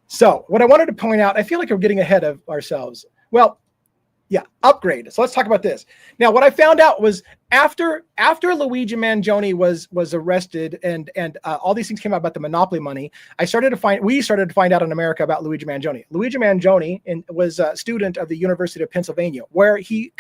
So what I wanted to point out, I feel like we're getting ahead of ourselves. Well, yeah, upgrade. So let's talk about this. Now, what I found out was after Luigi Manjoni was arrested and all these things came out about the monopoly money, we started to find out in America about Luigi Manjoni. Luigi Manjoni was a student of the University of Pennsylvania, where he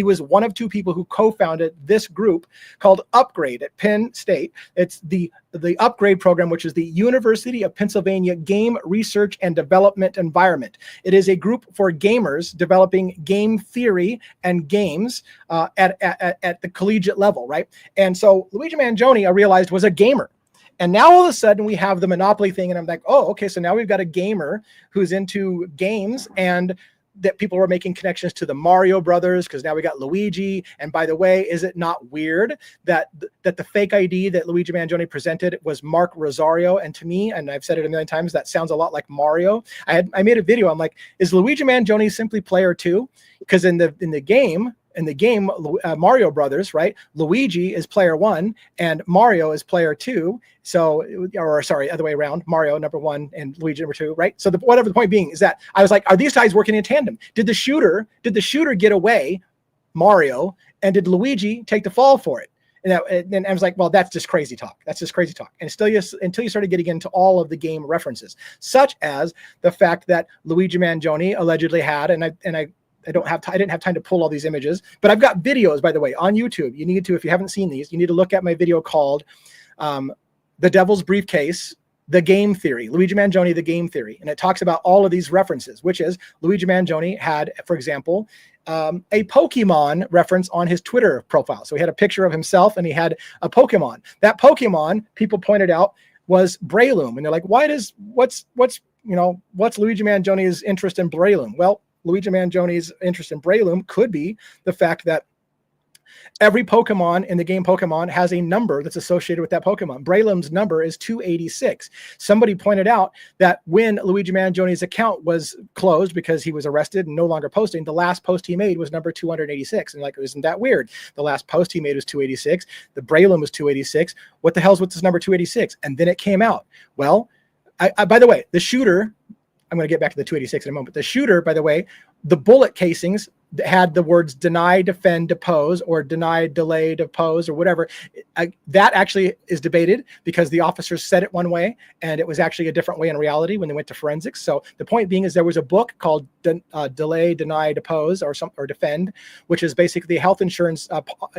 was one of 2 people who co-founded this group called Upgrade at Penn State. It's the Upgrade program, which is the University of Pennsylvania Game Research and Development Environment. It is a group for gamers developing game theory and games at the collegiate level, right? And so Luigi Manjoni, I realized, was a gamer. And now all of a sudden we have the monopoly thing, and I'm like, oh, okay, so now we've got a gamer who's into games, and that people were making connections to the Mario brothers because now we got Luigi. And by the way, is it not weird that the fake ID that Luigi Mangione presented was Mark Rosario? And to me, and I've said it a million times, that sounds a lot like Mario. I made a video. I'm like, is Luigi Mangione simply player 2? Because in the game, Mario Brothers, right? Luigi is player 1 and Mario is player 2. So, or sorry, other way around, Mario number 1 and Luigi number 2, right? So whatever the point being is that I was like, are these guys working in tandem? Did the shooter get away, Mario, and did Luigi take the fall for it? And I was like, well, that's just crazy talk. That's just crazy talk. And still, until you started getting into all of the game references, such as the fact that Luigi Mangione allegedly had, and I didn't have time to pull all these images, but I've got videos, by the way, on YouTube. You need to, if you haven't seen these, you need to look at my video called The Devil's Briefcase, The Game Theory, Luigi Mangione, The Game Theory. And it talks about all of these references, which is Luigi Mangione had, for example, a Pokemon reference on his Twitter profile. So he had a picture of himself and he had a Pokemon. That Pokemon, people pointed out, was Breloom. And they're like, what's Luigi Mangione's interest in Breloom? Well, Luigi Mangione's interest in Breloom could be the fact that every Pokemon in the game Pokemon has a number that's associated with that Pokemon. Breloom's number is 286. Somebody pointed out that when Luigi Mangione's account was closed because he was arrested and no longer posting, the last post he made was number 286. And like, isn't that weird? The last post he made was 286. The Breloom was 286. What the hell's with this number 286? And then it came out. Well, by the way, the shooter, I'm going to get back to the 286 in a moment. The shooter, by the way, the bullet casings had the words deny, defend, depose, or deny, delay, depose, or whatever. That actually is debated because the officers said it one way and it was actually a different way in reality when they went to forensics. So the point being is there was a book called Delay, Deny, Depose, or Defend, which is basically the health insurance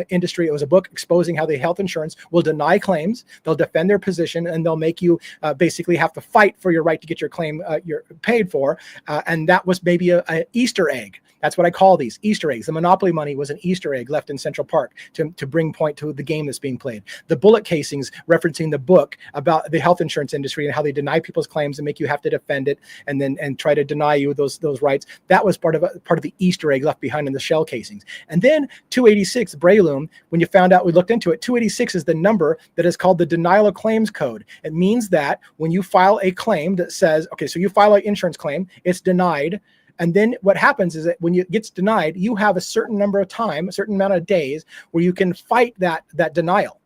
industry. It was a book exposing how the health insurance will deny claims, they'll defend their position, and they'll make you basically have to fight for your right to get your claim you're paid for. And that was maybe an Easter egg. That's what I call these Easter eggs. The Monopoly money was an Easter egg left in Central Park to bring point to the game that's being played. The bullet casings referencing the book about the health insurance industry and how they deny people's claims and make you have to defend it and try to deny you those rights. That was part of the Easter egg left behind in the shell casings. And then 286, Breloom, when you found out, we looked into it, 286 is the number that is called the denial of claims code. It means that when you file a claim that says, okay, so you file an insurance claim, it's denied. And then what happens is that when it gets denied, you have a certain number of time, a certain amount of days where you can fight that denial.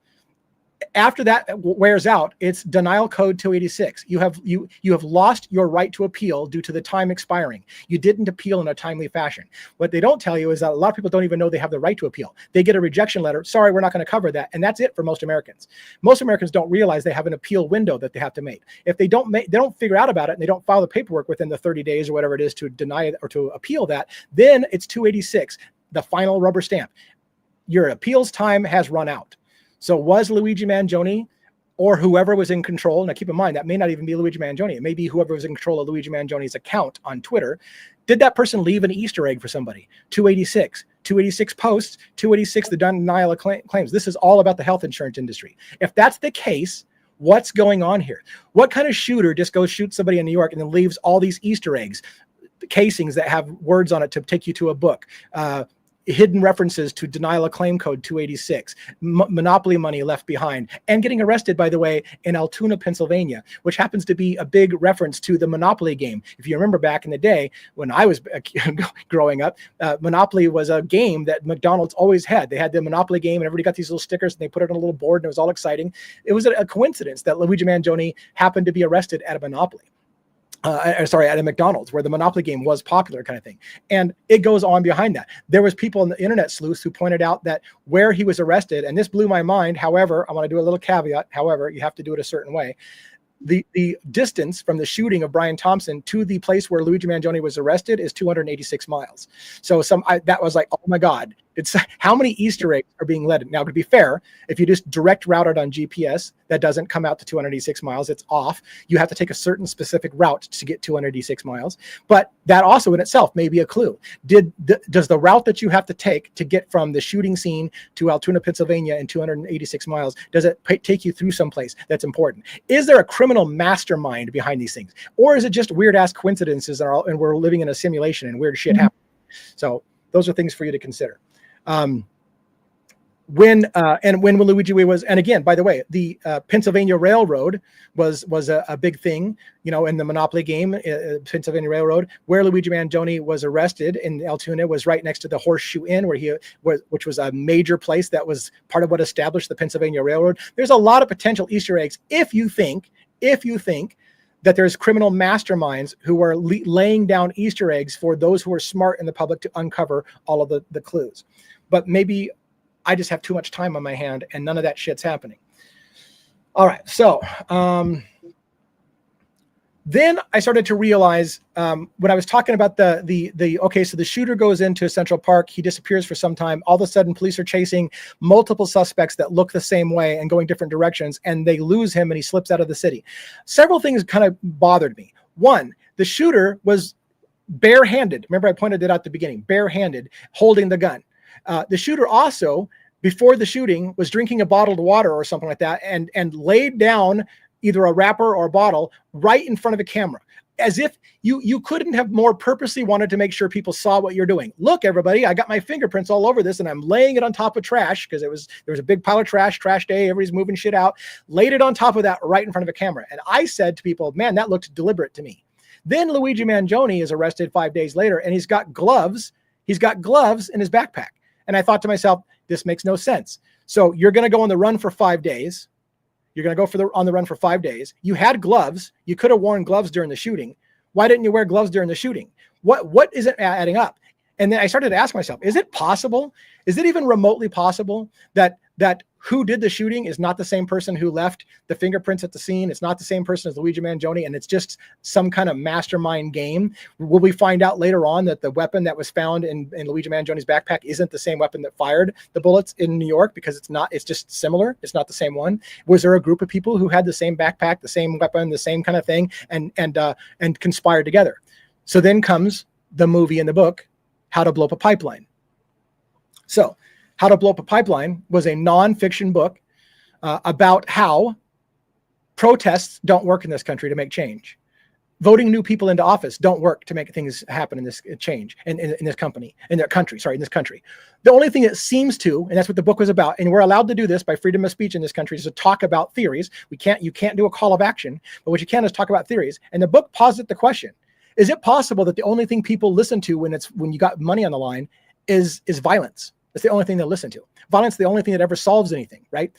After that wears out, it's denial code 286. You have lost your right to appeal due to the time expiring. You didn't appeal in a timely fashion. What they don't tell you is that a lot of people don't even know they have the right to appeal. They get a rejection letter. Sorry, we're not going to cover that. And that's it for most Americans. Most Americans don't realize they have an appeal window that they have to make. If they don't figure out about it and they don't file the paperwork within the 30 days or whatever it is to deny it or to appeal that, then it's 286, the final rubber stamp. Your appeals time has run out. So was Luigi Mangione or whoever was in control, now keep in mind, that may not even be Luigi Mangione. It may be whoever was in control of Luigi Mangione's account on Twitter. Did that person leave an Easter egg for somebody? 286 posts, 286, the denial of claims. This is all about the health insurance industry. If that's the case, what's going on here? What kind of shooter just goes shoot somebody in New York and then leaves all these Easter eggs, casings that have words on it to take you to a book, hidden references to denial of claim code 286, monopoly money left behind, and getting arrested, by the way, in Altoona, Pennsylvania, which happens to be a big reference to the Monopoly game. If you remember back in the day when I was growing up, Monopoly was a game that McDonald's always had. They had the Monopoly game and everybody got these little stickers and they put it on a little board and it was all exciting. It was a coincidence that Luigi Mangione happened to be arrested at a Monopoly. At a McDonald's where the Monopoly game was popular kind of thing. And it goes on behind that. There was people in the internet sleuths who pointed out that where he was arrested, and this blew my mind. However, I want to do a little caveat. However, you have to do it a certain way. The distance from the shooting of Brian Thompson to the place where Luigi Mangione was arrested is 286 miles. So that was like, oh my God, It's how many Easter eggs are being let in. Now, to be fair, if you just direct route it on GPS, that doesn't come out to 286 miles. It's off. You have to take a certain specific route to get 286 miles. But that also in itself may be a clue. Does the route that you have to take to get from the shooting scene to Altoona, Pennsylvania in 286 miles, does it take you through someplace that's important? Is there a criminal mastermind behind these things? Or is it just weird ass coincidences and we're living in a simulation and weird shit happens? So those are things for you to consider. When Luigi was, and again, by the way, the Pennsylvania Railroad was a big thing, you know, in the Monopoly game, Pennsylvania Railroad, where Luigi Manjoni was arrested in Altoona was right next to the Horseshoe Inn, which was a major place that was part of what established the Pennsylvania Railroad. There's a lot of potential Easter eggs if you think that there's criminal masterminds who are laying down Easter eggs for those who are smart in the public to uncover all of the clues. But maybe I just have too much time on my hand and none of that shit's happening. All right. So then I started to realize when I was talking about okay, so the shooter goes into Central Park, he disappears for some time. All of a sudden, police are chasing multiple suspects that look the same way and going different directions, and they lose him and he slips out of the city. Several things kind of bothered me. One, the shooter was barehanded. Remember, I pointed it out at the beginning, barehanded, holding the gun. The shooter also, before the shooting, was drinking a bottled water or something like that and laid down either a wrapper or a bottle right in front of a camera, as if you couldn't have more purposely wanted to make sure people saw what you're doing. Look, everybody, I got my fingerprints all over this and I'm laying it on top of trash because there was a big pile of trash day, everybody's moving shit out, laid it on top of that right in front of a camera. And I said to people, man, that looked deliberate to me. Then Luigi Manjoni is arrested 5 days later and he's got gloves in his backpack. And I thought to myself, this makes no sense. So you're going to go on the run for 5 days. You're going to go on the run for 5 days. You had gloves. You could have worn gloves during the shooting. Why didn't you wear gloves during the shooting? What isn't adding up? And then I started to ask myself, is it possible? Is it even remotely possible that who did the shooting is not the same person who left the fingerprints at the scene? It's not the same person as Luigi Manjoni, and it's just some kind of mastermind game. Will we find out later on that the weapon that was found in Luigi Manjoni's backpack isn't the same weapon that fired the bullets in New York, because it's just similar. It's not the same one. Was there a group of people who had the same backpack, the same weapon, the same kind of thing, and conspired together? So then comes the movie and the book, How to Blow Up a Pipeline. So How to Blow Up a Pipeline was a nonfiction book about how protests don't work in this country to make change. Voting new people into office don't work to make things happen in this change, in this country. The only thing that seems to, and that's what the book was about, and we're allowed to do this by freedom of speech in this country, is to talk about theories. You can't do a call of action, but what you can is talk about theories. And the book posits the question: is it possible that the only thing people listen to when you got money on the line is violence? That's the only thing they'll listen to. Violence is the only thing that ever solves anything, right?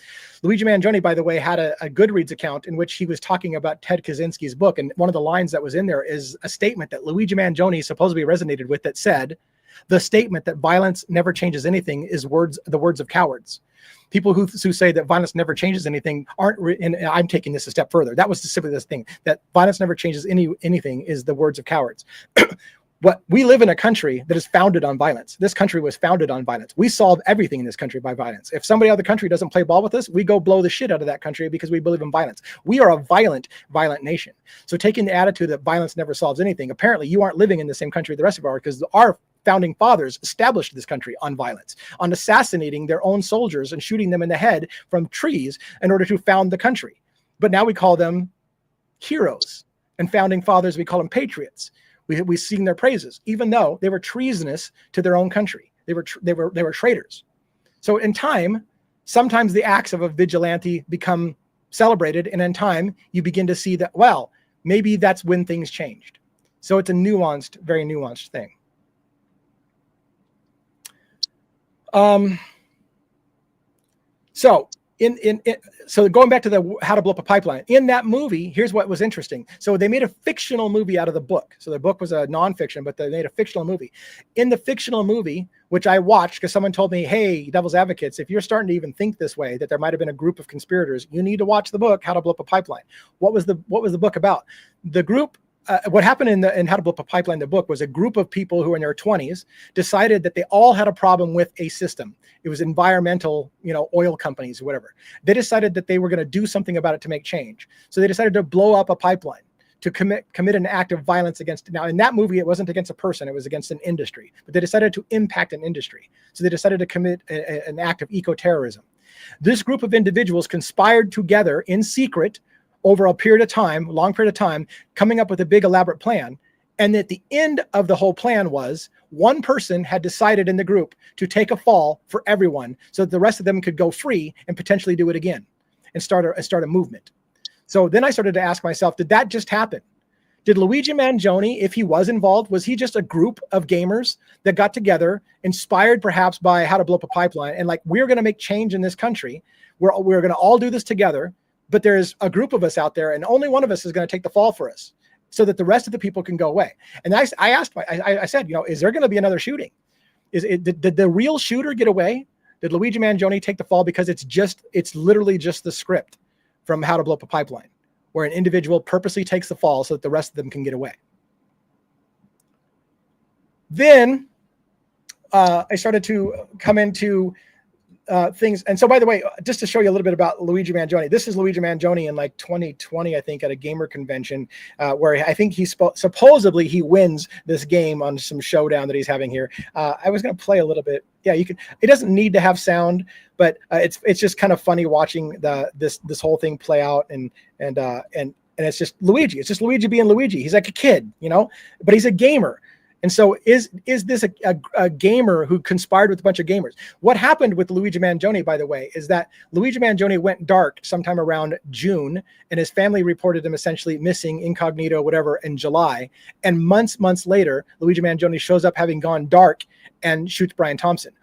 Luigi Manjoni, by the way, had a Goodreads account in which he was talking about Ted Kaczynski's book. And one of the lines that was in there is a statement that Luigi Manjoni supposedly resonated with that said, the statement that violence never changes anything is the words of cowards. People who say that violence never changes anything and I'm taking this a step further. That was simply this thing, that violence never changes anything is the words of cowards. We live in a country that is founded on violence. This country was founded on violence. We solve everything in this country by violence. If somebody out of the country doesn't play ball with us, we go blow the shit out of that country because we believe in violence. We are a violent nation. So taking the attitude that violence never solves anything, apparently you aren't living in the same country the rest of our, because our founding fathers established this country on violence, on assassinating their own soldiers and shooting them in the head from trees in order to found the country. But now we call them heroes, and founding fathers, we call them patriots. We sing their praises, even though they were treasonous to their own country. They were traitors. So in time, sometimes the acts of a vigilante become celebrated, and in time, you begin to see that, well, maybe that's when things changed. So it's a nuanced, very nuanced thing. So going back to the How to Blow Up a Pipeline, in that movie, here's what was interesting. So they made a fictional movie out of the book. So the book was a nonfiction, but they made a fictional movie. In the fictional movie, which I watched because someone told me, hey, Devil's Advocates, if you're starting to even think this way, that there might have been a group of conspirators, you need to watch the book, How to Blow Up a Pipeline. What was the book about? The group what happened in How to Blow Up a Pipeline, the book, was a group of people who were in their 20s decided that they all had a problem with a system. It was environmental, oil companies or whatever. They decided that they were going to do something about it to make change. So they decided to blow up a pipeline, to commit an act of violence against. Now, in that movie, it wasn't against a person, it was against an industry, but they decided to impact an industry. So they decided to commit an act of eco-terrorism. This group of individuals conspired together in secret over a period of time, long period of time, coming up with a big elaborate plan. And at the end of the whole plan was one person had decided in the group to take a fall for everyone so that the rest of them could go free and potentially do it again and start a movement. So then I started to ask myself, did that just happen? Did Luigi Manjoni, if he was involved, was he just a group of gamers that got together, inspired perhaps by How to Blow Up a Pipeline, and like, we're going to make change in this country. We're going to all do this together, but there's a group of us out there, and only one of us is going to take the fall for us so that the rest of the people can go away. And I said, is there going to be another shooting? Did the real shooter get away? Did Luigi Manjoni take the fall? Because it's literally just the script from How to Blow Up a Pipeline, where an individual purposely takes the fall so that the rest of them can get away. Then I started to come into things. And so, by the way, just to show you a little bit about Luigi Manjoni, this is Luigi Manjoni in like 2020, I think, at a gamer convention where I think supposedly he wins this game on some showdown that he's having here. I was going to play a little bit. Yeah, you can. It doesn't need to have sound, but it's just kind of funny watching this whole thing play out, and it's just Luigi. It's just Luigi being Luigi. He's like a kid, but he's a gamer. And so is this a gamer who conspired with a bunch of gamers? What happened with Luigi Manjoni, by the way, is that Luigi Manjoni went dark sometime around June, and his family reported him essentially missing, incognito, whatever, in July. And months later, Luigi Manjoni shows up having gone dark and shoots Brian Thompson.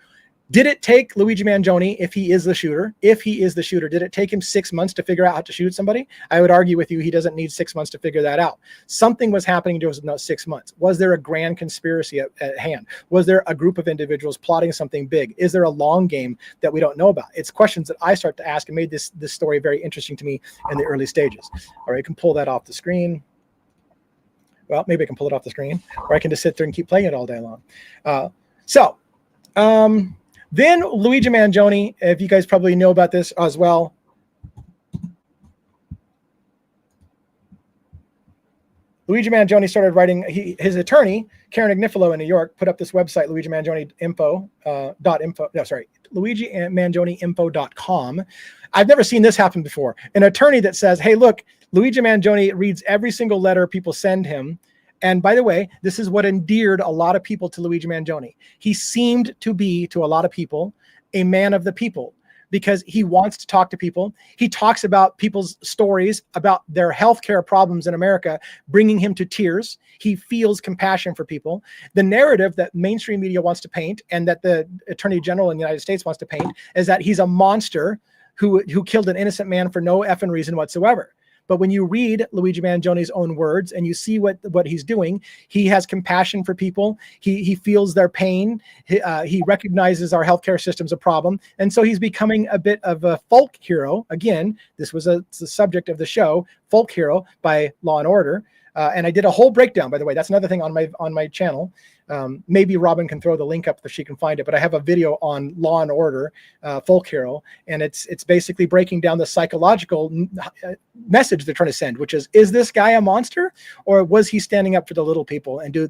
Did it take Luigi Manjoni, if he is the shooter, did it take him 6 months to figure out how to shoot somebody? I would argue with you, he doesn't need 6 months to figure that out. Something was happening during those 6 months. Was there a grand conspiracy at hand? Was there a group of individuals plotting something big? Is there a long game that we don't know about? It's questions that I start to ask and made this story very interesting to me in the early stages. All right, I can pull that off the screen. Well, maybe I can pull it off the screen, or I can just sit there and keep playing it all day long. Then Luigi Manjoni, if you guys probably know about this as well. Luigi Manjoni started writing, his attorney, Karen Agnifilo in New York, put up this website, LuigiManjoniinfo.com. I've never seen this happen before. An attorney that says, hey, look, Luigi Manjoni reads every single letter people send him. And by the way, this is what endeared a lot of people to Luigi Manjoni. He seemed to be, to a lot of people, a man of the people, because he wants to talk to people. He talks about people's stories about their healthcare problems in America, bringing him to tears. He feels compassion for people. The narrative that mainstream media wants to paint, and that the Attorney General in the United States wants to paint, is that he's a monster who killed an innocent man for no effing reason whatsoever. But when you read Luigi Manjoni's own words and you see what he's doing, he has compassion for people. He feels their pain. He recognizes our healthcare system's a problem. And so he's becoming a bit of a folk hero. Again, this was the subject of the show, folk hero by Law and Order. And I did a whole breakdown, by the way. That's another thing on my channel. Maybe Robin can throw the link up if she can find it, but I have a video on Law and Order, folk hero, and it's basically breaking down the psychological message they're trying to send, which is this guy a monster, or was he standing up for the little people, and do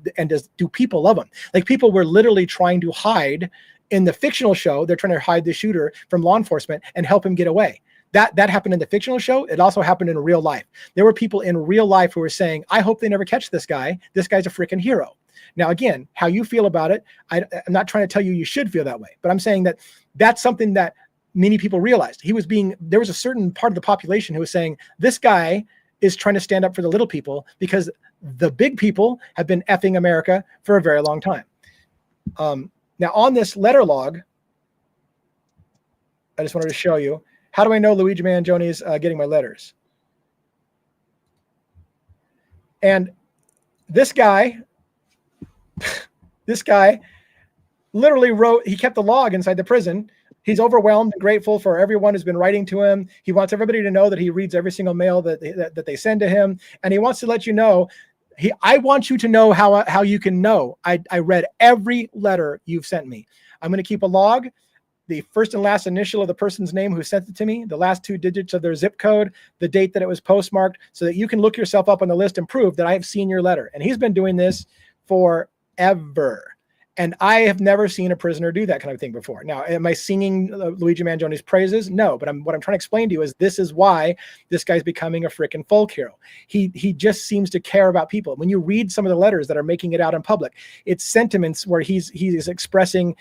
people love him? Like, people were literally trying to hide in the fictional show. They're trying to hide the shooter from law enforcement and help him get away. That happened in the fictional show. It also happened in real life. There were people in real life who were saying, I hope they never catch this guy. This guy's a freaking hero. Now, again, how you feel about it, I'm not trying to tell you should feel that way, but I'm saying that that's something that many people realized. There was a certain part of the population who was saying, this guy is trying to stand up for the little people because the big people have been effing America for a very long time. Now, on this letter log, I just wanted to show you, how do I know Luigi Manjoni is getting my letters? And this guy literally wrote, he kept the log inside the prison. He's overwhelmed and grateful for everyone who's been writing to him. He wants everybody to know that he reads every single mail that they send to him. And he wants to let you know, I want you to know how you can know. I read every letter you've sent me. I'm going to keep a log, the first and last initial of the person's name who sent it to me, the last 2 digits of their zip code, the date that it was postmarked, so that you can look yourself up on the list and prove that I have seen your letter. And he's been doing this forever. And I have never seen a prisoner do that kind of thing before. Now, am I singing Luigi Manjoni's praises? No, but what I'm trying to explain to you is this is why this guy's becoming a freaking folk hero. He just seems to care about people. When you read some of the letters that are making it out in public, it's sentiments where he is expressing,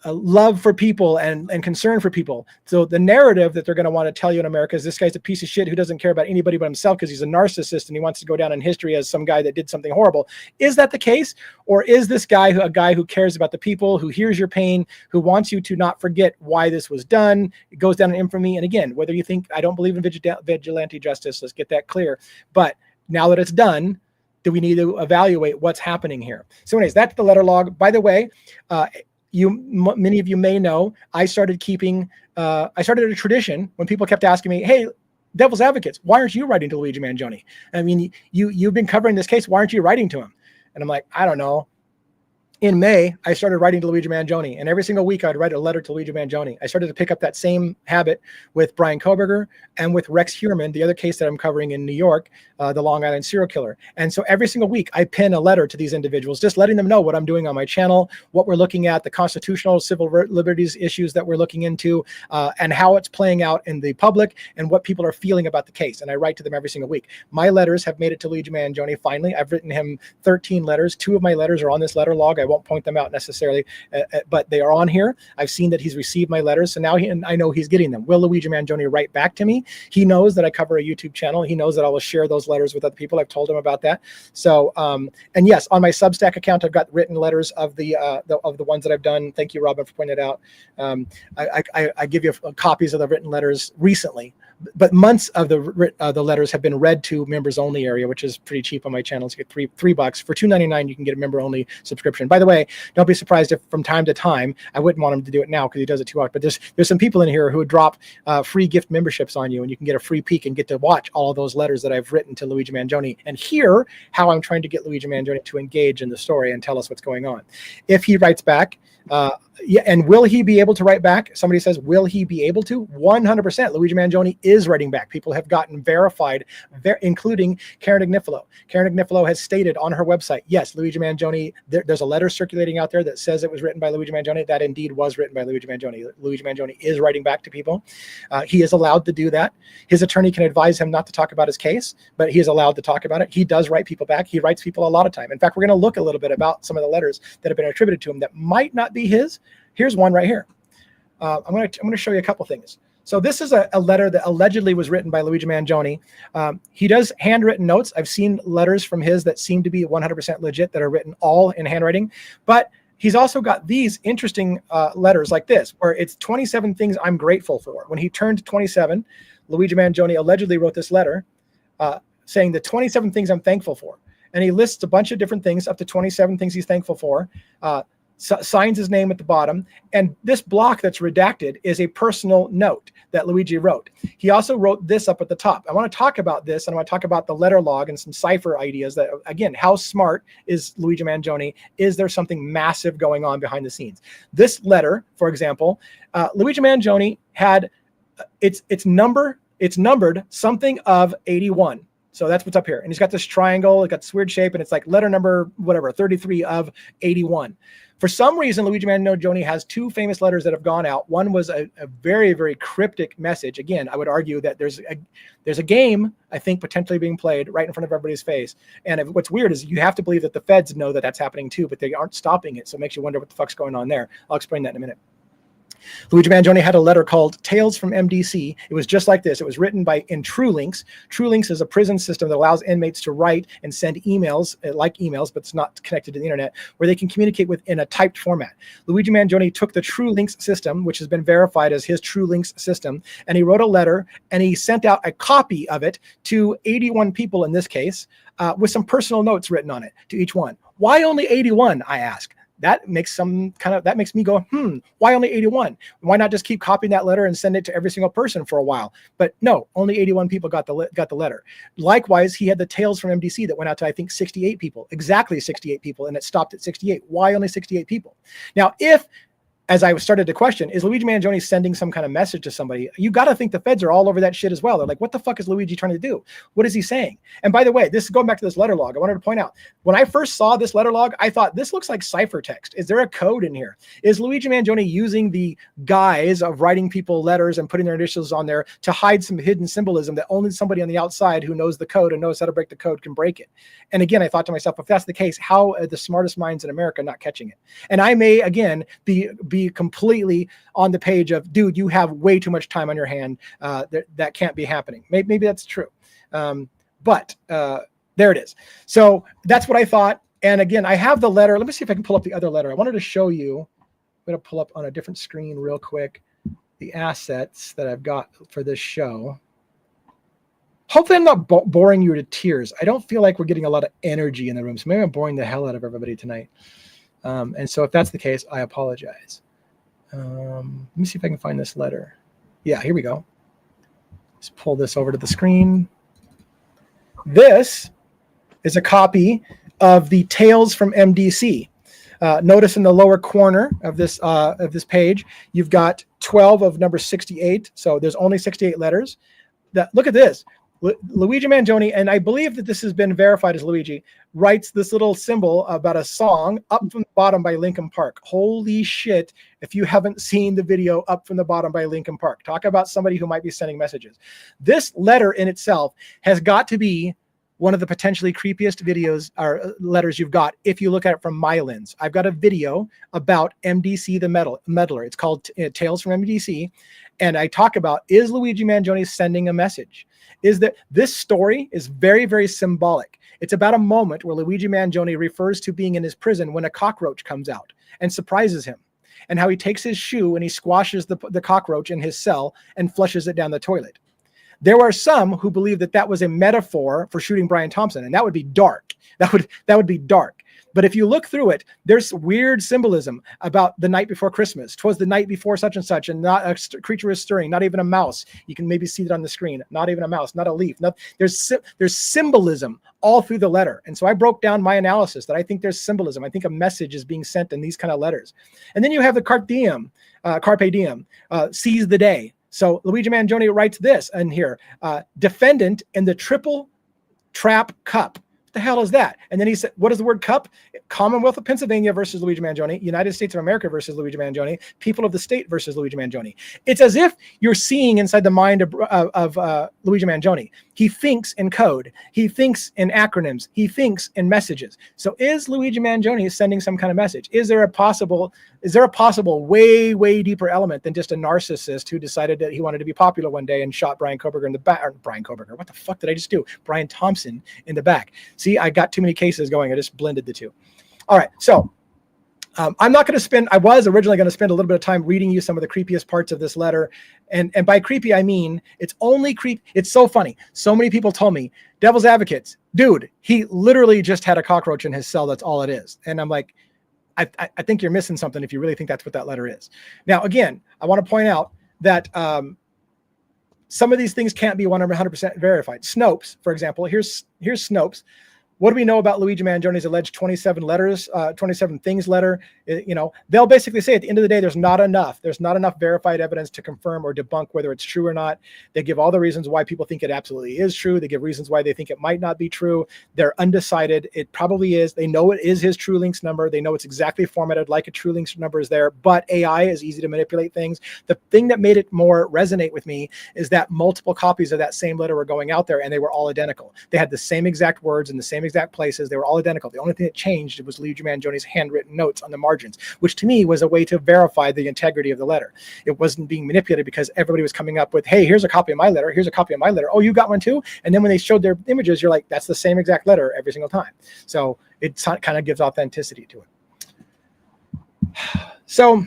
a love for people and concern for people. So the narrative that they're going to want to tell you in America is this guy's a piece of shit who doesn't care about anybody but himself because he's a narcissist and he wants to go down in history as some guy that did something horrible. Is that the case? Or is this guy a guy who cares about the people, who hears your pain, who wants you to not forget why this was done? It goes down in infamy. And again, whether you think I don't believe in vigilante justice, let's get that clear. But now that it's done, do we need to evaluate what's happening here? So anyways, that's the letter log. By the way, many of you may know, I started a tradition when people kept asking me, hey, Devil's Advocates, why aren't you writing to Luigi Manjoni? I mean, you've been covering this case. Why aren't you writing to him? And I'm like, I don't know. In May, I started writing to Luigi Manjoni, and every single week I'd write a letter to Luigi Manjoni. I started to pick up that same habit with Brian Koberger and with Rex Heuermann, the other case that I'm covering in New York, the Long Island serial killer. And so every single week I pin a letter to these individuals, just letting them know what I'm doing on my channel, what we're looking at, the constitutional civil liberties issues that we're looking into, and how it's playing out in the public and what people are feeling about the case. And I write to them every single week. My letters have made it to Luigi Manjoni finally. I've written him 13 letters. 2 of my letters are on this letter log. I won't point them out necessarily, but they are on here. I've seen that he's received my letters, so now I know he's getting them. Will Luigi Manjoni write back to me? He knows that I cover a YouTube channel. He knows that I will share those letters with other people. I've told him about that. So, and yes, on my Substack account, I've got written letters of the ones that I've done. Thank you, Robin, for pointing it out. I give you copies of the written letters recently, but months of the letters have been read to members only area, which is pretty cheap on my channel. To get $3 for $2.99, you can get a member only subscription. By the way, don't be surprised if from time to time, I wouldn't want him to do it now because he does it too often, but there's some people in here who would drop free gift memberships on you, and you can get a free peek and get to watch all of those letters that I've written to Luigi Manjoni and hear how I'm trying to get Luigi Manjoni to engage in the story and tell us what's going on. If he writes back, yeah, and will he be able to write back? Somebody says, will he be able to? 100%. Luigi Manjoni is writing back. People have gotten verified, including Karen Agnifilo. Karen Agnifilo has stated on her website, yes, Luigi Manjoni, there's a letter circulating out there that says it was written by Luigi Manjoni. That indeed was written by Luigi Manjoni. Luigi Manjoni is writing back to people. He is allowed to do that. His attorney can advise him not to talk about his case, but he is allowed to talk about it. He does write people back. He writes people a lot of time. In fact, we're going to look a little bit about some of the letters that have been attributed to him that might not be his. Here's one right here. I'm going to show you a couple things. So this is a letter that allegedly was written by Luigi Manjoni. He does handwritten notes. I've seen letters from his that seem to be 100% legit that are written all in handwriting. But he's also got these interesting letters like this, where it's 27 things I'm grateful for. When he turned 27, Luigi Manjoni allegedly wrote this letter saying the 27 things I'm thankful for. And he lists a bunch of different things, up to 27 things he's thankful for. Signs his name at the bottom, and this block that's redacted is a personal note that Luigi wrote. He also wrote this up at the top. I want to talk about this, and I want to talk about the letter log and some cipher ideas that, again, how smart is Luigi Manjoni? Is there something massive going on behind the scenes? This letter, for example, Luigi Manjoni had, it's numbered something of 81. So that's what's up here. And he's got this triangle, it got this weird shape, and it's like letter number, whatever, 33 of 81. For some reason, Luigi Manjoni has 2 famous letters that have gone out. One was a very, very cryptic message. Again, I would argue that there's a game, I think, potentially being played right in front of everybody's face. And what's weird is you have to believe that the feds know that that's happening too, but they aren't stopping it. So it makes you wonder what the fuck's going on there. I'll explain that in a minute. Luigi Manjoni had a letter called Tales from MDC. It was just like this. It was written in TrueLinks. TrueLinks is a prison system that allows inmates to write and send emails, like emails, but it's not connected to the internet, where they can communicate in a typed format. Luigi Manjoni took the TrueLinks system, which has been verified as his TrueLinks system, and he wrote a letter, and he sent out a copy of it to 81 people in this case, with some personal notes written on it to each one. Why only 81, I ask? that makes me go, why only 81? Why not just keep copying that letter and send it to every single person for a while? But no, only 81 people got the letter. Likewise, he had the tales from MDC that went out to, I think, 68 people, exactly 68 people, and it stopped at 68. Why only 68 people? Now, as I started to question, is Luigi Mangione sending some kind of message to somebody? You got to think the feds are all over that shit as well. They're like, what the fuck is Luigi trying to do? What is he saying? And by the way, this is going back to this letter log. I wanted to point out, when I first saw this letter log, I thought, this looks like ciphertext. Is there a code in here? Is Luigi Mangione using the guise of writing people letters and putting their initials on there to hide some hidden symbolism that only somebody on the outside who knows the code and knows how to break the code can break it? And again, I thought to myself, if that's the case, how are the smartest minds in America not catching it? And I may, again, be completely on the page of, dude, you have way too much time on your hand. That can't be happening. Maybe that's true. But there it is. So that's what I thought. And again, I have the letter. Let me see if I can pull up the other letter. I wanted to show you. I'm going to pull up on a different screen real quick the assets that I've got for this show. Hopefully I'm not boring you to tears. I don't feel like we're getting a lot of energy in the room. So maybe I'm boring the hell out of everybody tonight. And so if that's the case, I apologize. Let me see if I can find this letter. Yeah, here we go. Let's pull this over to the screen. This is a copy of the Tales from MDC. Notice in the lower corner of this page, you've got 12 of number 68. So there's only 68 letters. Look at this. Luigi Mangione, and I believe that this has been verified as Luigi, writes this little symbol about a song, Up from the Bottom by Linkin Park. Holy shit, if you haven't seen the video Up from the Bottom by Linkin Park. Talk about somebody who might be sending messages. This letter in itself has got to be one of the potentially creepiest videos or letters you've got if you look at it from my lens. I've got a video about MDC the Meddler. It's called Tales from MDC. And I talk about, is Luigi Mangione sending a message? Is that this story is very, very symbolic. It's about a moment where Luigi Mangione refers to being in his prison when a cockroach comes out and surprises him, and how he takes his shoe and he squashes the cockroach in his cell and flushes it down the toilet. There are some who believe that that was a metaphor for shooting Brian Thompson, and that would be dark. That would be dark. But if you look through it, there's weird symbolism about the night before Christmas. 'Twas the night before such and such, and not a creature was stirring, not even a mouse. You can maybe see it on the screen. Not even a mouse, not a leaf. There's symbolism all through the letter. And so I broke down my analysis that I think there's symbolism. I think a message is being sent in these kind of letters. And then you have the carpe diem, seize the day. So Luigi Mangione writes this in here, defendant in the triple trap cup. What the hell is that? And then he said, what is the word cup? Commonwealth of Pennsylvania versus Luigi Mangione, United States of America versus Luigi Mangione, people of the state versus Luigi Mangione. It's as if you're seeing inside the mind of Luigi Mangione. He thinks in code. He thinks in acronyms. He thinks in messages. So is Luigi Mangione sending some kind of message? Is there a possible way, way deeper element than just a narcissist who decided that he wanted to be popular one day and shot Brian Koberger in the back? Or Brian Koberger, what the fuck did I just do? Brian Thompson in the back. See, I got too many cases going. I just blended the two. All right, so I'm not going to spend, I was originally going to spend a little bit of time reading you some of the creepiest parts of this letter. And by creepy, I mean, it's only creep. It's so funny. So many people told me, devil's advocates, dude, he literally just had a cockroach in his cell. That's all it is. And I'm like, I think you're missing something if you really think that's what that letter is. Now, again, I want to point out that some of these things can't be 100% verified. Snopes, for example, here's Snopes. What do we know about Luigi Mangione's alleged 27 letters, 27 things letter? You know, they'll basically say at the end of the day, there's not enough verified evidence to confirm or debunk whether it's true or not. They give all the reasons why people think it absolutely is true. They give reasons why they think it might not be true. They're undecided. It probably is. They know it is his True Links number. They know it's exactly formatted like a True Links number is there, but AI is easy to manipulate things. The thing that made it more resonate with me is that multiple copies of that same letter were going out there and they were all identical. They had the same exact words in the same exact places. They were all identical. The only thing that changed was Luigi Mangione's handwritten notes on the margins, which to me was a way to verify the integrity of the letter. It wasn't being manipulated because everybody was coming up with, hey, here's a copy of my letter. Here's a copy of my letter. Oh, you got one too? And then when they showed their images, you're like, that's the same exact letter every single time. So it kind of gives authenticity to it. So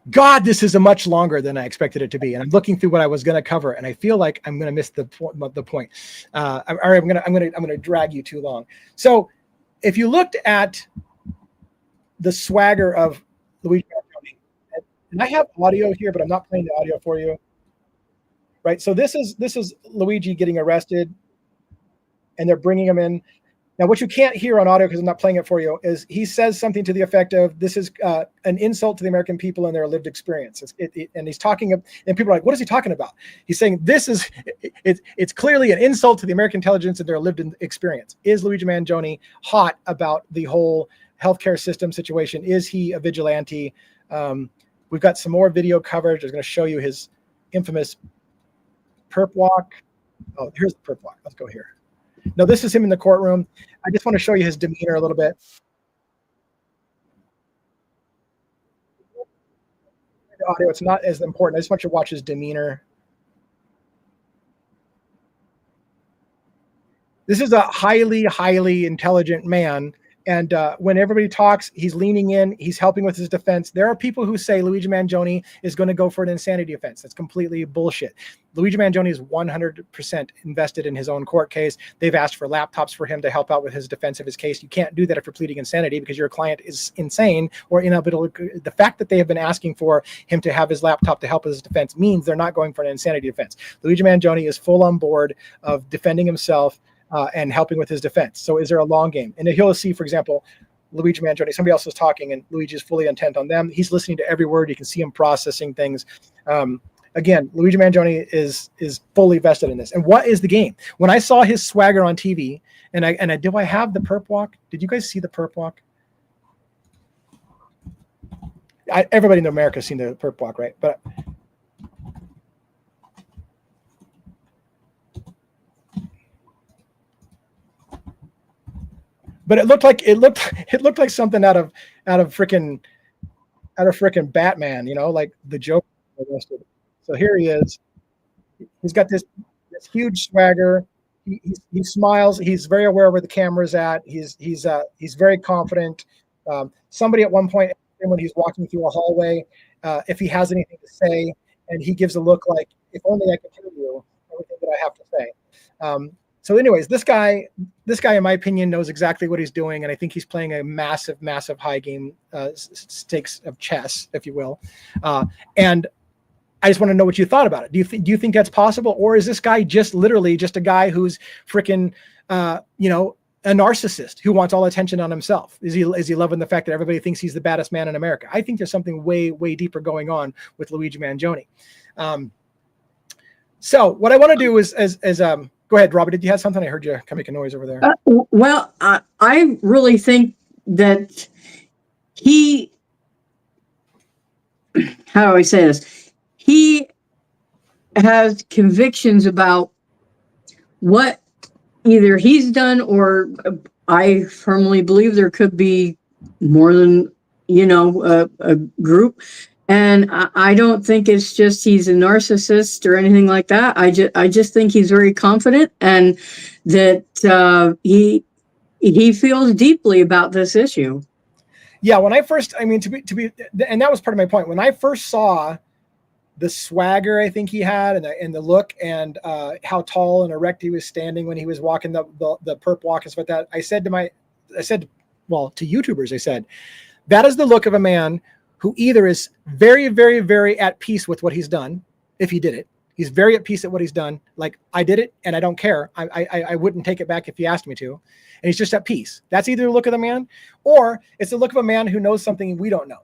God, this is a much longer than I expected it to be, and I'm looking through what I was going to cover, and I feel like I'm going to miss the point. I'm going to drag you too long. So, if you looked at the swagger of Luigi Manjoni. And I have audio here, but I'm not playing the audio for you. Right. So this is Luigi getting arrested, and they're bringing him in. Now, what you can't hear on audio, because I'm not playing it for you, is he says something to the effect of, this is an insult to the American people and their lived experience. And he's talking, and people are like, what is he talking about? He's saying it's clearly an insult to the American intelligence and their lived experience. Is Luigi Manjoni hot about the whole healthcare system situation? Is he a vigilante? We've got some more video coverage. I was going to show you his infamous perp walk. Oh, here's the perp walk. Let's go here. No, this is him in the courtroom. I just want to show you his demeanor a little bit. The audio, it's not as important. I just want you to watch his demeanor. This is a highly, highly intelligent man. And when everybody talks, he's leaning in, he's helping with his defense. There are people who say Luigi Manjoni is going to go for an insanity defense. That's completely bullshit. Luigi Manjoni is 100% invested in his own court case. They've asked for laptops for him to help out with his defense of his case. You can't do that if you're pleading insanity because your client is insane or inability. The fact that they have been asking for him to have his laptop to help with his defense means they're not going for an insanity defense. Luigi Manjoni is full on board of defending himself and helping with his defense. So is there a long game? And he'll see, for example, Luigi Manjoni, somebody else is talking and Luigi is fully intent on them. He's listening to every word. You can see him processing things. Again, Luigi Manjoni is fully vested in this. And what is the game? When I saw his swagger on TV, do I have the perp walk? Did you guys see the perp walk? Everybody in America has seen the perp walk, right? But it looked like something out of frickin' Batman, you know, like the Joker arrested. So here he is. He's got this huge swagger. He smiles. He's very aware of where the camera's at. He's very confident. Somebody at one point, when he's walking through a hallway, if he has anything to say, and he gives a look like, if only I could tell you everything that I have to say. So anyways, this guy, in my opinion, knows exactly what he's doing, and I think he's playing a massive, massive high game stakes of chess, if you will. And I just want to know what you thought about it. Do you think that's possible, or is this guy just literally just a guy who's freaking, a narcissist who wants all attention on himself? Is he loving the fact that everybody thinks he's the baddest man in America? I think there's something way, way deeper going on with Luigi Manjoni. So what I want to do is go ahead, Robert. Did you have something? I heard you make a noise over there. Well, I really think that how do I say this? He has convictions about what either he's done, or I firmly believe there could be more than, a group. And I don't think it's just he's a narcissist or anything like that. I just think he's very confident, and that he feels deeply about this issue. Yeah, when I first, and that was part of my point. When I first saw the swagger I think he had, and the look, and how tall and erect he was standing when he was walking the perp walk and stuff like that, I said to YouTubers, I said, that is the look of a man who either is very, very, very at peace with what he's done, if he did it. He's very at peace at what he's done. Like, I did it and I don't care. I wouldn't take it back if you asked me to. And he's just at peace. That's either the look of the man, or it's the look of a man who knows something we don't know.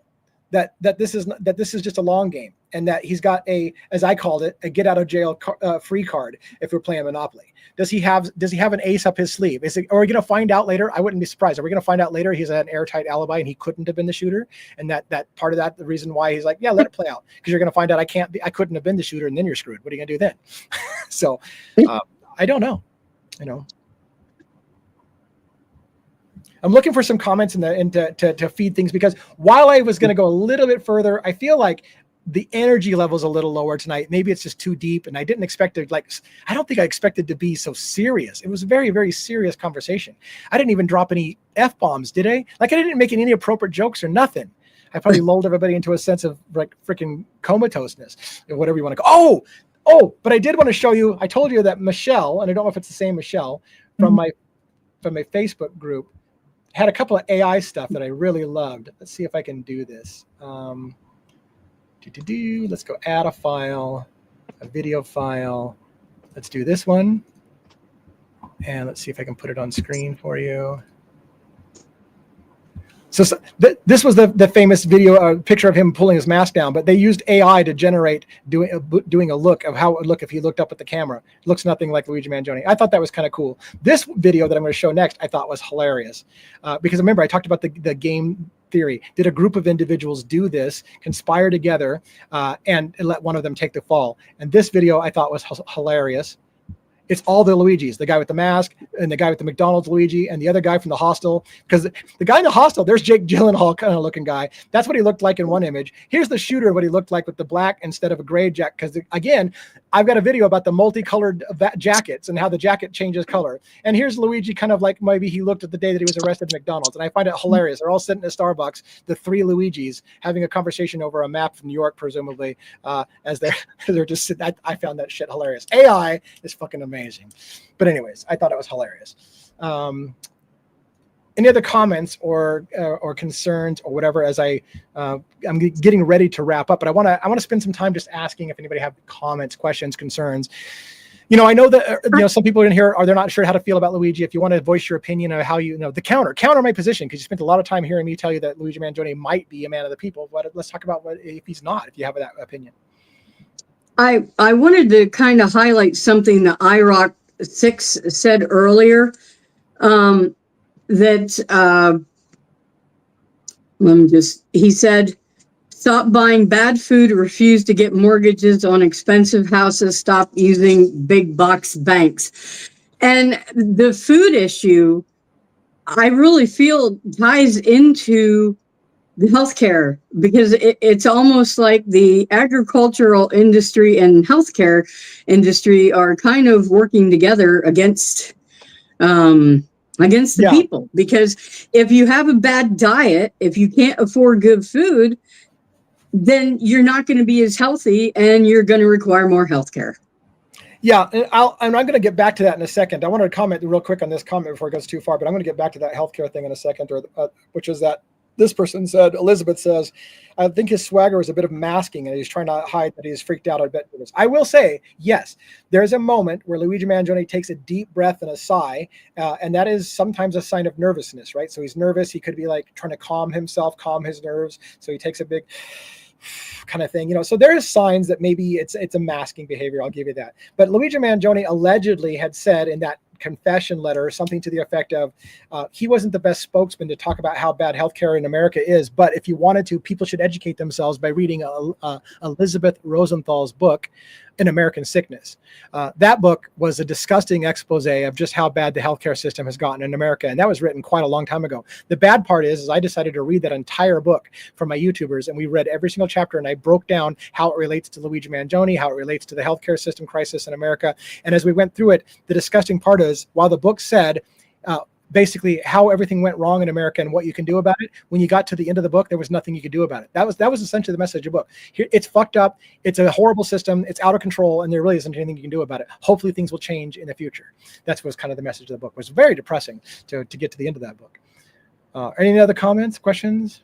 That this is just a long game, and that he's got a, as I called it, a get out of jail free card if we're playing Monopoly. Does he have an ace up his sleeve? Are we going to find out later? I wouldn't be surprised. Are we going to find out later he's an airtight alibi and he couldn't have been the shooter? And that part of that, the reason why he's like, yeah, let it play out, because you're going to find out I couldn't have been the shooter, and then you're screwed. What are you going to do then? So I don't know. I'm looking for some comments to feed things, because while I was going to go a little bit further, I feel like the energy level is a little lower tonight. Maybe it's just too deep, and I didn't expect it. I don't think I expected to be so serious. It was a very, very serious conversation. I didn't even drop any F-bombs, did I? I didn't make any appropriate jokes or nothing. I probably lulled everybody into a sense of freaking comatoseness, or whatever you want to go. Oh, but I did want to show you. I told you that Michelle, and I don't know if it's the same Michelle from my Facebook group. had a couple of AI stuff that I really loved. Let's see if I can do this. Let's go add a file, a video file. Let's do this one. And let's see if I can put it on screen for you. So this was the famous video picture of him pulling his mask down, but they used AI to generate doing a look of how it would look if he looked up at the camera. It looks nothing like Luigi Manjoni. I thought that was kind of cool. This video that I'm going to show next, I thought was hilarious because remember I talked about the game theory. Did a group of individuals do this, conspire together, and let one of them take the fall? And this video I thought was hilarious. It's all the Luigis, the guy with the mask and the guy with the McDonald's Luigi and the other guy from the hostel. Because the guy in the hostel, there's Jake Gyllenhaal kind of looking guy. That's what he looked like in one image. Here's the shooter, what he looked like with the black instead of a gray jacket. Because again, I've got a video about the multicolored jackets and how the jacket changes color. And here's Luigi kind of like maybe he looked at the day that he was arrested at McDonald's. And I find it hilarious. They're all sitting at Starbucks, the three Luigis, having a conversation over a map from New York, presumably, as they're just sitting. I found that shit hilarious. AI is fucking amazing. But anyways, I thought it was hilarious. Any other comments or concerns or whatever as I'm getting ready to wrap up, but I want to spend some time just asking if anybody have comments, questions, concerns. You know, I know that some people in here they're not sure how to feel about Luigi. If you want to voice your opinion of how the counter my position, because you spent a lot of time hearing me tell you that Luigi Manjoni might be a man of the people. But let's talk about what if he's not, if you have that opinion. I wanted to kind of highlight something that IROC6 said earlier, he said, stop buying bad food, refuse to get mortgages on expensive houses, stop using big box banks. And the food issue, I really feel ties into the healthcare, because it's almost like the agricultural industry and healthcare industry are kind of working together against the people. Because if you have a bad diet, if you can't afford good food, then you're not going to be as healthy and you're going to require more healthcare. Yeah, and I'm going to get back to that in a second. I wanted to comment real quick on this comment before it goes too far, but I'm going to get back to that healthcare thing in a second, which is that this person said, Elizabeth says, I think his swagger is a bit of masking and he's trying to hide that he's freaked out. I bet it is. I will say, yes, there's a moment where Luigi Manjoni takes a deep breath and a sigh, and that is sometimes a sign of nervousness, right? So he's nervous. He could be like trying to calm himself, calm his nerves. So he takes a big kind of thing, so there is signs that maybe it's a masking behavior. I'll give you that. But Luigi Manjoni allegedly had said in that confession letter something to the effect of he wasn't the best spokesman to talk about how bad healthcare in America is, but if you wanted to, people should educate themselves by reading Elizabeth Rosenthal's book, An American Sickness. That book was a disgusting expose of just how bad the healthcare system has gotten in America, and that was written quite a long time ago. The bad part is I decided to read that entire book from my YouTubers, and we read every single chapter, and I broke down how it relates to Luigi Manjoni, how it relates to the healthcare system crisis in America. And as we went through it, the disgusting part is, while the book said basically how everything went wrong in America and what you can do about it, when you got to the end of the book, there was nothing you could do about it. That was essentially the message of the book. Here, it's fucked up. It's a horrible system. It's out of control, and there really isn't anything you can do about it. Hopefully things will change in the future. That was kind of the message of the book. It was very depressing to get to the end of that book. Any other comments, questions?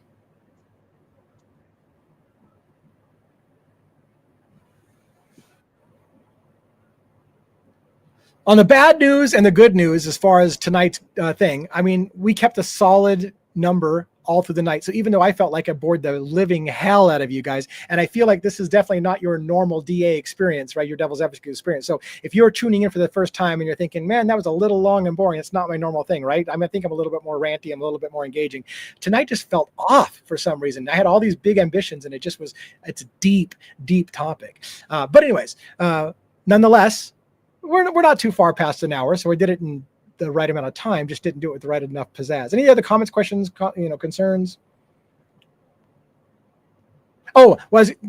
On the bad news and the good news, as far as tonight's thing, I mean, we kept a solid number all through the night. So even though I felt like I bored the living hell out of you guys, and I feel like this is definitely not your normal DA experience, right? Your Devil's Advocate experience. So if you're tuning in for the first time and you're thinking, man, that was a little long and boring, it's not my normal thing, right? I think I'm a little bit more ranty, I'm a little bit more engaging. Tonight just felt off for some reason. I had all these big ambitions, and it's a deep, deep topic. But anyways, nonetheless, we're not too far past an hour, so we did it in the right amount of time, just didn't do it with the right enough pizzazz. Any other comments, questions, concerns? Oh,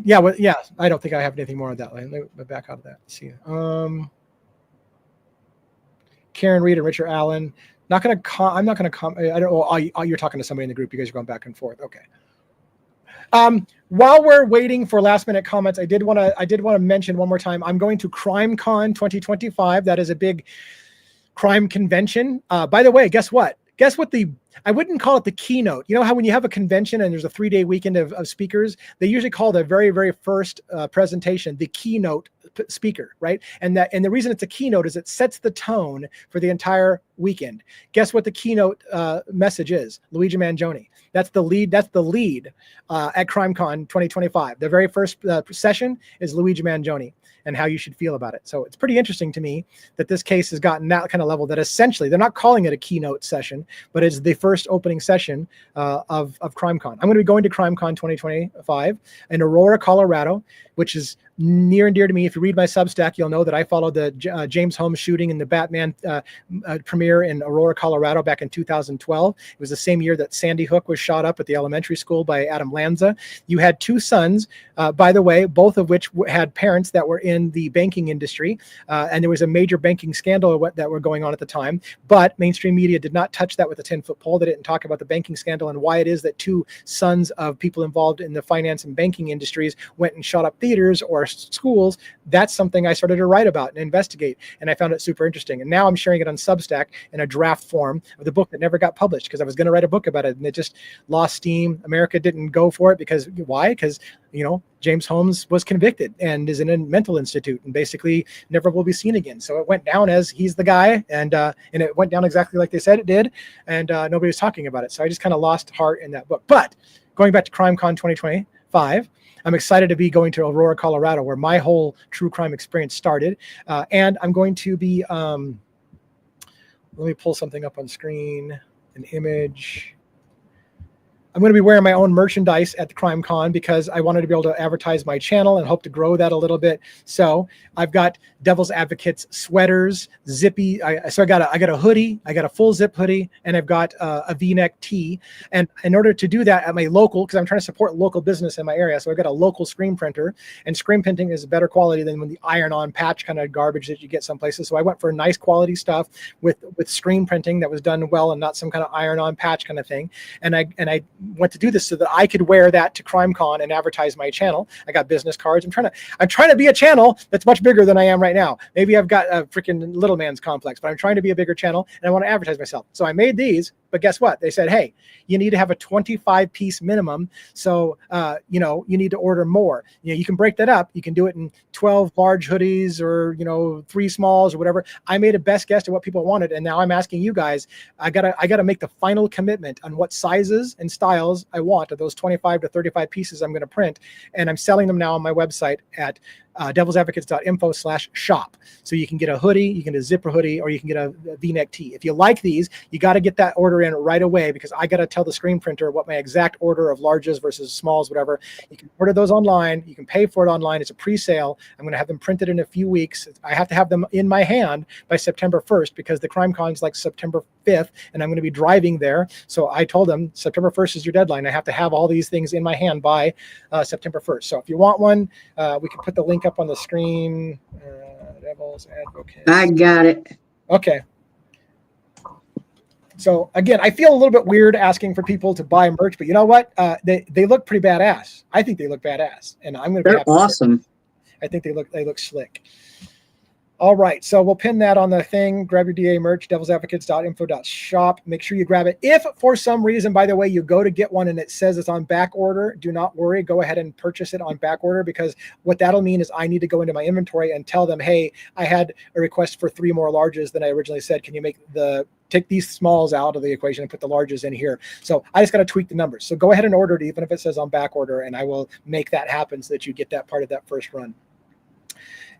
yeah, I don't think I have anything more on that. Let me back out of that. Let's see. Karen Reed and Richard Allen. I'm not gonna comment. I don't know. You're talking to somebody in the group. You guys are going back and forth. Okay. While we're waiting for last minute comments, I did want to mention one more time, I'm going to CrimeCon 2025. That is a big crime convention. By the way, guess what? guess what I wouldn't call it the keynote. You know how when you have a convention and there's a 3-day weekend of speakers, they usually call the very, very first presentation the keynote speaker, right? And the reason it's a keynote is it sets the tone for the entire weekend. Guess what the keynote message is? Luigi Manjoni. That's the lead. That's the lead at CrimeCon 2025. The very first session is Luigi Manjoni and how you should feel about it. So it's pretty interesting to me that this case has gotten that kind of level that essentially they're not calling it a keynote session, but it's the first opening session of CrimeCon. I'm going to be going to CrimeCon 2025 in Aurora, Colorado, which is near and dear to me. If you read my Substack, you'll know that I followed the James Holmes shooting and the Batman premiere in Aurora, Colorado back in 2012. It was the same year that Sandy Hook was shot up at the elementary school by Adam Lanza. You had 2 sons, by the way, both of which had parents that were in the banking industry. And there was a major banking scandal that were going on at the time. But mainstream media did not touch that with a 10-foot pole. They didn't talk about the banking scandal and why it is that 2 sons of people involved in the finance and banking industries went and shot up theaters or schools. That's something I started to write about and investigate, and I found it super interesting. And now I'm sharing it on Substack in a draft form of the book that never got published because I was going to write a book about it and it just lost steam. America didn't go for it because why? Because James Holmes was convicted and is in a mental institute and basically never will be seen again. So it went down as he's the guy, and it went down exactly like they said it did, and nobody was talking about it. So I just kind of lost heart in that book. But going back to CrimeCon 2025. I'm excited to be going to Aurora, Colorado, where my whole true crime experience started. And I'm going to be, let me pull something up on screen, an image. I'm going to be wearing my own merchandise at the CrimeCon because I wanted to be able to advertise my channel and hope to grow that a little bit. So I've got Devil's Advocates sweaters, zippy. So I got a hoodie, I got a full zip hoodie, and I've got a V-neck tee. And in order to do that at my local, because I'm trying to support local business in my area, so I've got a local screen printer, and screen printing is better quality than when the iron-on patch kind of garbage that you get some places. So I went for nice quality stuff with screen printing that was done well and not some kind of iron-on patch kind of thing. And I went to do this so that I could wear that to CrimeCon and advertise my channel. I got business cards. I'm trying to be a channel that's much bigger than I am right now. Maybe I've got a freaking little man's complex, but I'm trying to be a bigger channel and I want to advertise myself. So I made these, but guess what? They said, hey, you need to have a 25-piece minimum. So, you need to order more. You can break that up. You can do it in 12 large hoodies or, 3 smalls or whatever. I made a best guess at what people wanted. And now I'm asking you guys, I gotta make the final commitment on what sizes and styles I want of those 25 to 35 pieces I'm going to print. And I'm selling them now on my website at devilsadvocates.info/shop. So you can get a hoodie, you can get a zipper hoodie, or you can get a V-neck tee. If you like these, you got to get that order in right away because I got to tell the screen printer what my exact order of larges versus smalls, whatever. You can order those online. You can pay for it online. It's a pre-sale. I'm going to have them printed in a few weeks. I have to have them in my hand by September 1st because the CrimeCon is like September 5th, and I'm going to be driving there. So I told them September 1st is your deadline. I have to have all these things in my hand by September 1st. So if you want one, we can put the link up on the screen. Devil's Advocates. I got it. Okay. So again, I feel a little bit weird asking for people to buy merch, but you know what? They look pretty badass. I think they look badass, and I'm going to. They're awesome. I think they look slick. All right, so we'll pin that on the thing. Grab your DA merch, devilsadvocates.info.shop. Make sure you grab it. If for some reason, by the way, you go to get one and it says it's on back order, do not worry. Go ahead and purchase it on back order because what that'll mean is I need to go into my inventory and tell them, hey, I had a request for 3 more larges than I originally said. Can you take these smalls out of the equation and put the larges in here? So I just got to tweak the numbers. So go ahead and order it, even if it says on back order, and I will make that happen so that you get that part of that first run.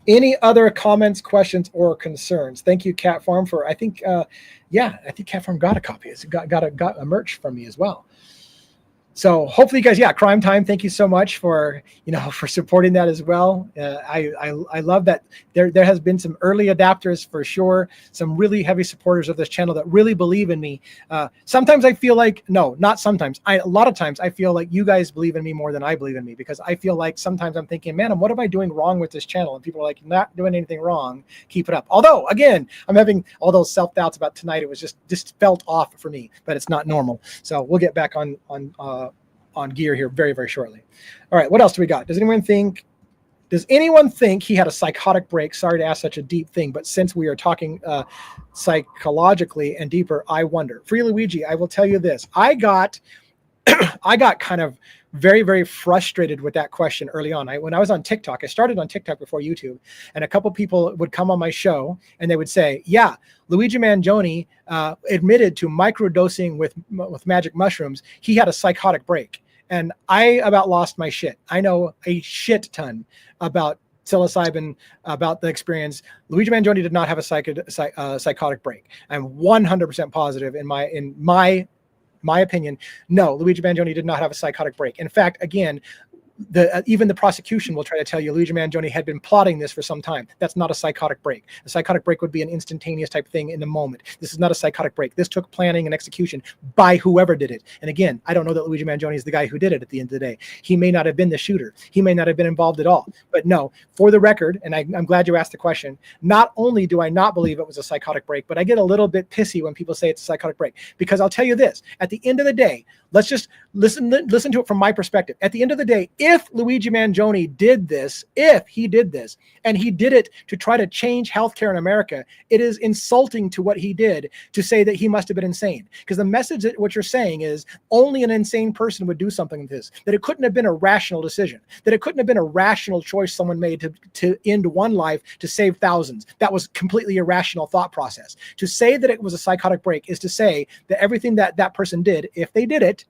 Any other comments, questions, or concerns? Thank you, Cat Farm, for I think Cat Farm got a copy. It's got a merch from me as well. So hopefully you guys, Crime Time, thank you so much for supporting that as well. I love that there has been some early adapters for sure, some really heavy supporters of this channel that really believe in me. Sometimes I feel like, no, not sometimes. A lot of times I feel like you guys believe in me more than I believe in me because I feel like sometimes I'm thinking, man, what am I doing wrong with this channel? And people are like, not doing anything wrong. Keep it up. Although, again, I'm having all those self-doubts about tonight. It was just felt off for me, but it's not normal. So we'll get back on gear here very, very shortly. All right, what else do we got? Does anyone think Does anyone think he had a psychotic break? Sorry to ask such a deep thing, but since we are talking psychologically and deeper, I wonder. Free Luigi, I will tell you this. I got kind of very, very frustrated with that question early on. When I was on TikTok, I started on TikTok before YouTube, and a couple people would come on my show and they would say, yeah, Luigi Manjoni admitted to microdosing with magic mushrooms. He had a psychotic break. And I about lost my shit. I know a shit ton about psilocybin, about the experience. Luigi Manjoni did not have a psychotic break. I'm 100% positive in my opinion. No, Luigi Manjoni did not have a psychotic break. In fact, again, even the prosecution will try to tell you Luigi Manjoni had been plotting this for some time. That's not a psychotic break. A psychotic break would be an instantaneous type thing in the moment. This is not a psychotic break. This took planning and execution by whoever did it. And again, I don't know that Luigi Manjoni is the guy who did it at the end of the day. He may not have been the shooter. He may not have been involved at all. But no, for the record, and I'm glad you asked the question, not only do I not believe it was a psychotic break, but I get a little bit pissy when people say it's a psychotic break. Because I'll tell you this, at the end of the day, let's just listen to it from my perspective. At the end of the day, if Luigi Manjoni did this, and he did it to try to change healthcare in America, it is insulting to what he did to say that he must have been insane. Because the message that what you're saying is only an insane person would do something like this, that it couldn't have been a rational decision, that it couldn't have been a rational choice someone made to end one life to save thousands. That was completely irrational thought process. To say that it was a psychotic break is to say that everything that person did, if they did it,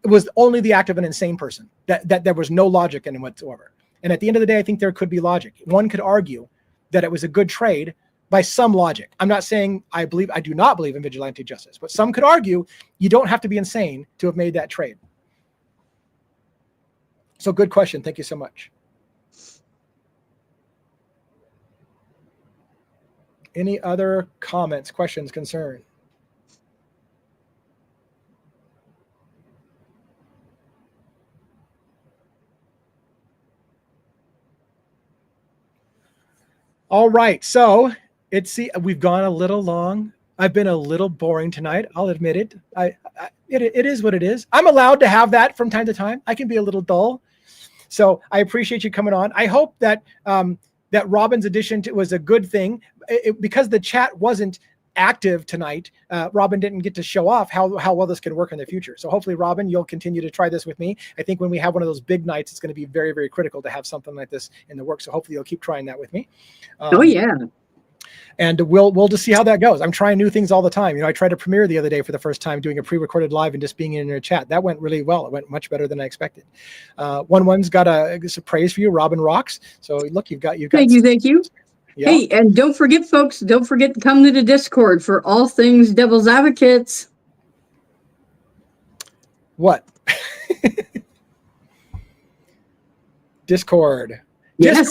was only the act of an insane person, that there was no logic in it whatsoever. And at the end of the day, I think there could be logic. One could argue that it was a good trade by some logic. I'm not saying I do not believe in vigilante justice, but some could argue you don't have to be insane to have made that trade. So good question. Thank you so much. Any other comments, questions, concerns? All right, so we've gone a little long. I've been a little boring tonight. I'll admit it. It is what it is. I'm allowed to have that from time to time. I can be a little dull. So I appreciate you coming on. I hope that that Robin's addition was a good thing. Because the chat wasn't active tonight, Robin didn't get to show off how well this can work in the future. So hopefully, Robin, you'll continue to try this with me. I think when we have one of those big nights, it's going to be very, very critical to have something like this in the works. So hopefully you'll keep trying that with me. Oh yeah. And we'll just see how that goes. I'm trying new things all the time. You know, I tried to premiere the other day for the first time, doing a pre-recorded live and just being in your chat. That went really well. It went much better than I expected. One's got a praise for you. Robin rocks. So look, you've got. Thank you. Yeah. Hey, and don't forget, folks, don't forget to come to the Discord for all things Devil's Advocates. What? Discord. Yes.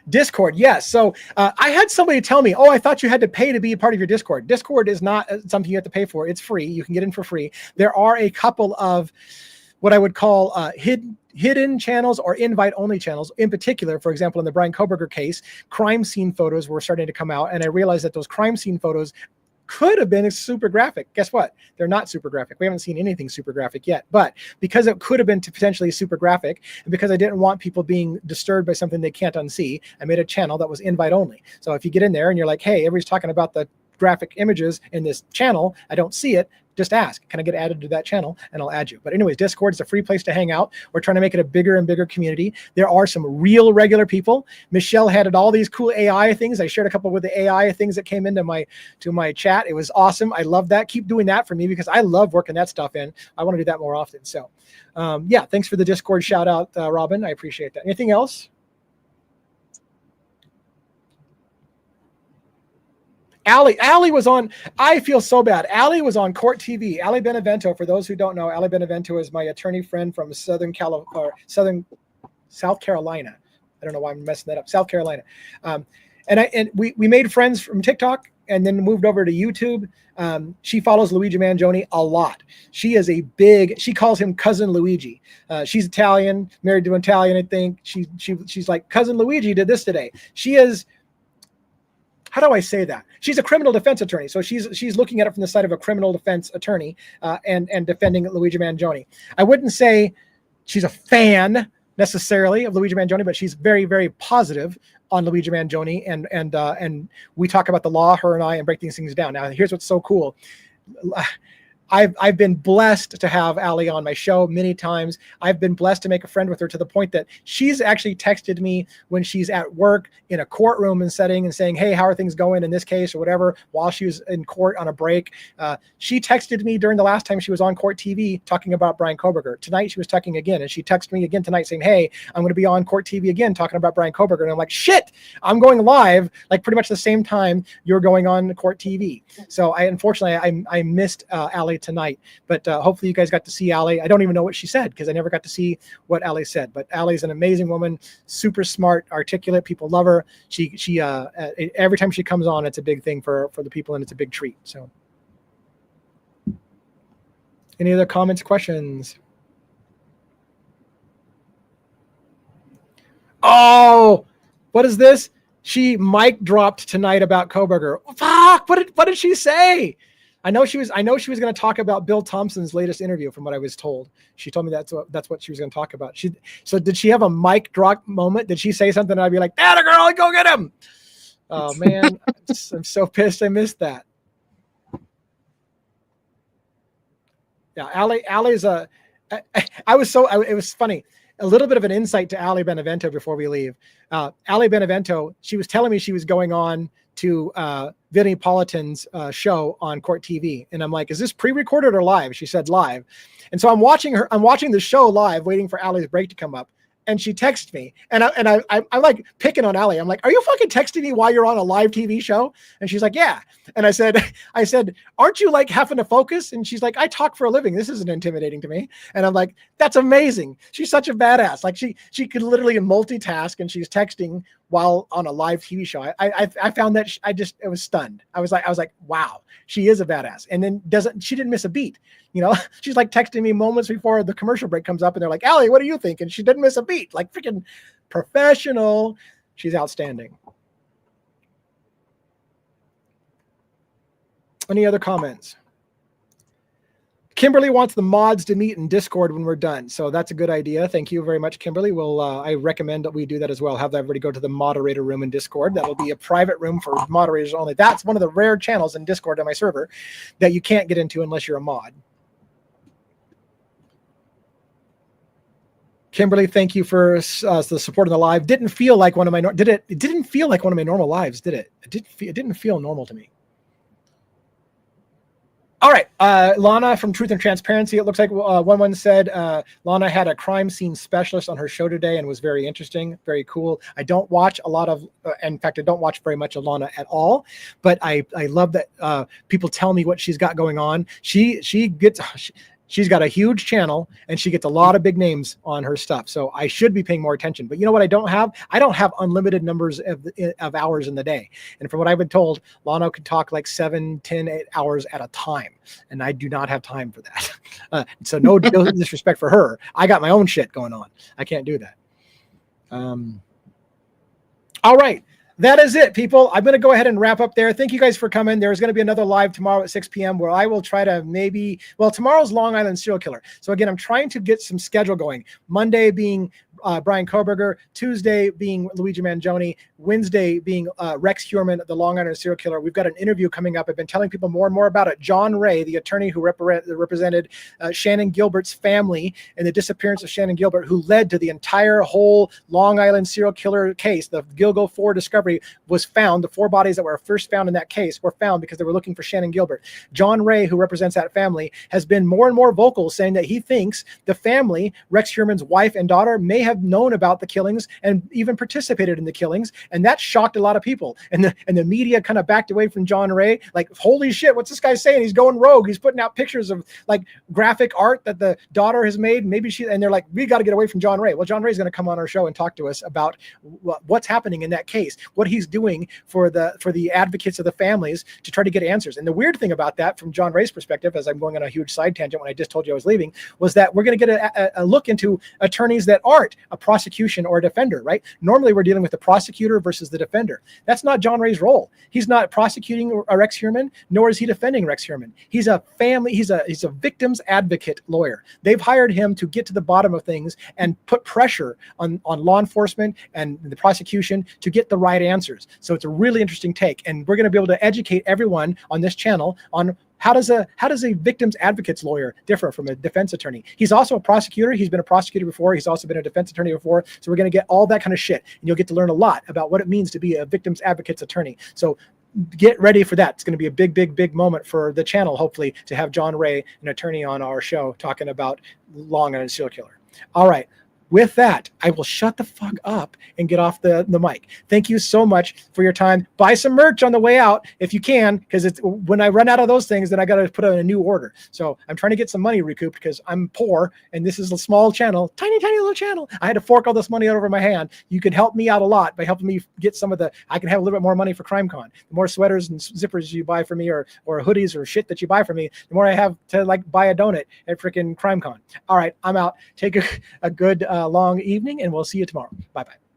Discord. Yes. So I had somebody tell me, oh, I thought you had to pay to be a part of your Discord. Discord is not something you have to pay for. It's free. You can get in for free. There are a couple of what I would call hidden channels or invite-only channels. In particular, for example, in the Brian Koberger case, crime scene photos were starting to come out, and I realized that those crime scene photos could have been super graphic. Guess what? They're not super graphic. We haven't seen anything super graphic yet. But because it could have been potentially super graphic, and because I didn't want people being disturbed by something they can't unsee, I made a channel that was invite-only. So if you get in there and you're like, hey, everybody's talking about the graphic images in this channel, I don't see it, just ask, can I get added to that channel? And I'll add you. But anyways, Discord is a free place to hang out. We're trying to make it a bigger and bigger community. There are some real regular people. Michelle had all these cool AI things. I shared a couple with the AI things that came into my chat. It was awesome. I love that. Keep doing that for me because I love working that stuff in. I want to do that more often. So yeah, thanks for the Discord shout out, Robin. I appreciate that. Anything else? Allie was on, I feel so bad. Allie was on Court TV. Allie Benevento, for those who don't know, Allie Benevento is my attorney friend from South Carolina. I don't know why I'm messing that up. South Carolina. And we made friends from TikTok and then moved over to YouTube. She follows Luigi Manjoni a lot. She is she calls him Cousin Luigi. She's Italian, married to an Italian, I think. She's like, Cousin Luigi did this today. She is, how do I say that? She's a criminal defense attorney. So she's looking at it from the side of a criminal defense attorney and defending Luigi Manjoni. I wouldn't say she's a fan necessarily of Luigi Manjoni, but she's very, very positive on Luigi Manjoni, and we talk about the law, her and I, and break these things down. Now, here's what's so cool. I've been blessed to have Ali on my show many times. I've been blessed to make a friend with her to the point that she's actually texted me when she's at work in a courtroom and setting and saying, hey, how are things going in this case or whatever, while she was in court on a break. She texted me during the last time she was on court TV talking about Brian Koberger. Tonight she was talking again, and she texted me again tonight saying, hey, I'm going to be on court TV again talking about Brian Koberger. And I'm like, shit, I'm going live like pretty much the same time you're going on court TV. So unfortunately I missed Ali tonight, but hopefully you guys got to see Ali. I don't even know what she said because I never got to see what Ali said, but Ali's an amazing woman, super smart, articulate. People love her. She every time she comes on, it's a big thing for the people, and it's a big treat. So any other comments, questions? Oh, what is this? She mic dropped tonight about Koberger. Fuck, what did she say? I know she was going to talk about Bill Thompson's latest interview, from what I was told. She told me that's what she was going to talk about. So did she have a mic drop moment? Did she say something and I'd be like, "Atta girl, go get him"? Oh man, I'm so pissed I missed that. Yeah, Ali's it was funny. A little bit of an insight to Ali Benevento before we leave. Ali Benevento, she was telling me she was going on to Vinnie Politan's show on Court TV. And I'm like, is this pre-recorded or live? She said live. And so I'm watching the show live, waiting for Ali's break to come up. And she texted me, and I'm like picking on Ali. I'm like, are you fucking texting me while you're on a live TV show? And she's like, yeah. And I said, aren't you like having to focus? And she's like, I talk for a living. This isn't intimidating to me. And I'm like, that's amazing. She's such a badass. Like she could literally multitask, and she's texting while on a live TV show. I found that it was stunned. I was like, wow, she is a badass. And then she didn't miss a beat. You know, she's like texting me moments before the commercial break comes up, and they're like, Ali, what do you think? And she didn't miss a beat. Like freaking professional. She's outstanding. Any other comments? Kimberly wants the mods to meet in Discord when we're done. So that's a good idea. Thank you very much, Kimberly. I recommend that we do that as well. Have everybody go to the moderator room in Discord. That will be a private room for moderators only. That's one of the rare channels in Discord on my server that you can't get into unless you're a mod. Kimberly, thank you for the support in the live. Didn't feel like one of my it didn't feel like one of my normal lives, did it? It didn't feel normal to me. All right, Lana from Truth and Transparency. It looks like one said Lana had a crime scene specialist on her show today and was very interesting, very cool. I don't watch a lot of, in fact, I don't watch very much of Lana at all, but I love that people tell me what she's got going on. She's got a huge channel, and she gets a lot of big names on her stuff. So I should be paying more attention. But you know what I don't have? I don't have unlimited numbers of hours in the day. And from what I've been told, Lana could talk like 7, 10, 8 hours at a time. And I do not have time for that. So no disrespect for her. I got my own shit going on. I can't do that. All right. That is it, people. I'm going to go ahead and wrap up there. Thank you guys for coming. There's going to be another live tomorrow at 6 p.m. where I will try to tomorrow's Long Island serial killer. So again, I'm trying to get some schedule going. Monday being Brian Koberger, Tuesday being Luigi Manjoni, Wednesday being Rex Heuermann, the Long Island serial killer. We've got an interview coming up. I've been telling people more and more about it. John Ray, the attorney who represented Shannon Gilbert's family in the disappearance of Shannon Gilbert, who led to the entire whole Long Island serial killer case. The Gilgo 4 discovery was found. The 4 bodies that were first found in that case were found because they were looking for Shannon Gilbert. John Ray, who represents that family, has been more and more vocal, saying that he thinks the family, Rex Heuermann's wife and daughter, may have known about the killings and even participated in the killings, and that shocked a lot of people. And the media kind of backed away from John Ray, like, holy shit, what's this guy saying? He's going rogue. He's putting out pictures of like graphic art that the daughter has made. And they're like, we got to get away from John Ray. Well, John Ray's going to come on our show and talk to us about what's happening in that case, what he's doing for the advocates of the families to try to get answers. And the weird thing about that, from John Ray's perspective, as I'm going on a huge side tangent when I just told you I was leaving, was that we're going to get a look into attorneys that aren't a prosecution or a defender, right? Normally we're dealing with the prosecutor versus the defender. That's not John Ray's role. He's not prosecuting Rex Heuermann, nor is he defending Rex Heuermann. He's a victim's advocate lawyer. They've hired him to get to the bottom of things and put pressure on law enforcement and the prosecution to get the right answers. So it's a really interesting take, and we're going to be able to educate everyone on this channel on how does a victim's advocate's lawyer differ from a defense attorney. He's also a prosecutor. He's been a prosecutor before. He's also been a defense attorney before. So we're going to get all that kind of shit, and you'll get to learn a lot about what it means to be a victim's advocate's attorney. So get ready for that. It's going to be a big moment for the channel, hopefully, to have John Ray, an attorney, on our show talking about Long Island serial killer. All right. With that, I will shut the fuck up and get off the mic. Thank you so much for your time. Buy some merch on the way out if you can, because it's when I run out of those things, then I got to put in a new order. So I'm trying to get some money recouped because I'm poor and this is a small channel, tiny little channel. I had to fork all this money out over my hand. You could help me out a lot by helping me get some of I can have a little bit more money for CrimeCon. The more sweaters and zippers you buy from me, or hoodies or shit that you buy from me, the more I have to buy a donut at freaking CrimeCon. All right, I'm out. Take a good long evening, and we'll see you tomorrow. Bye-bye.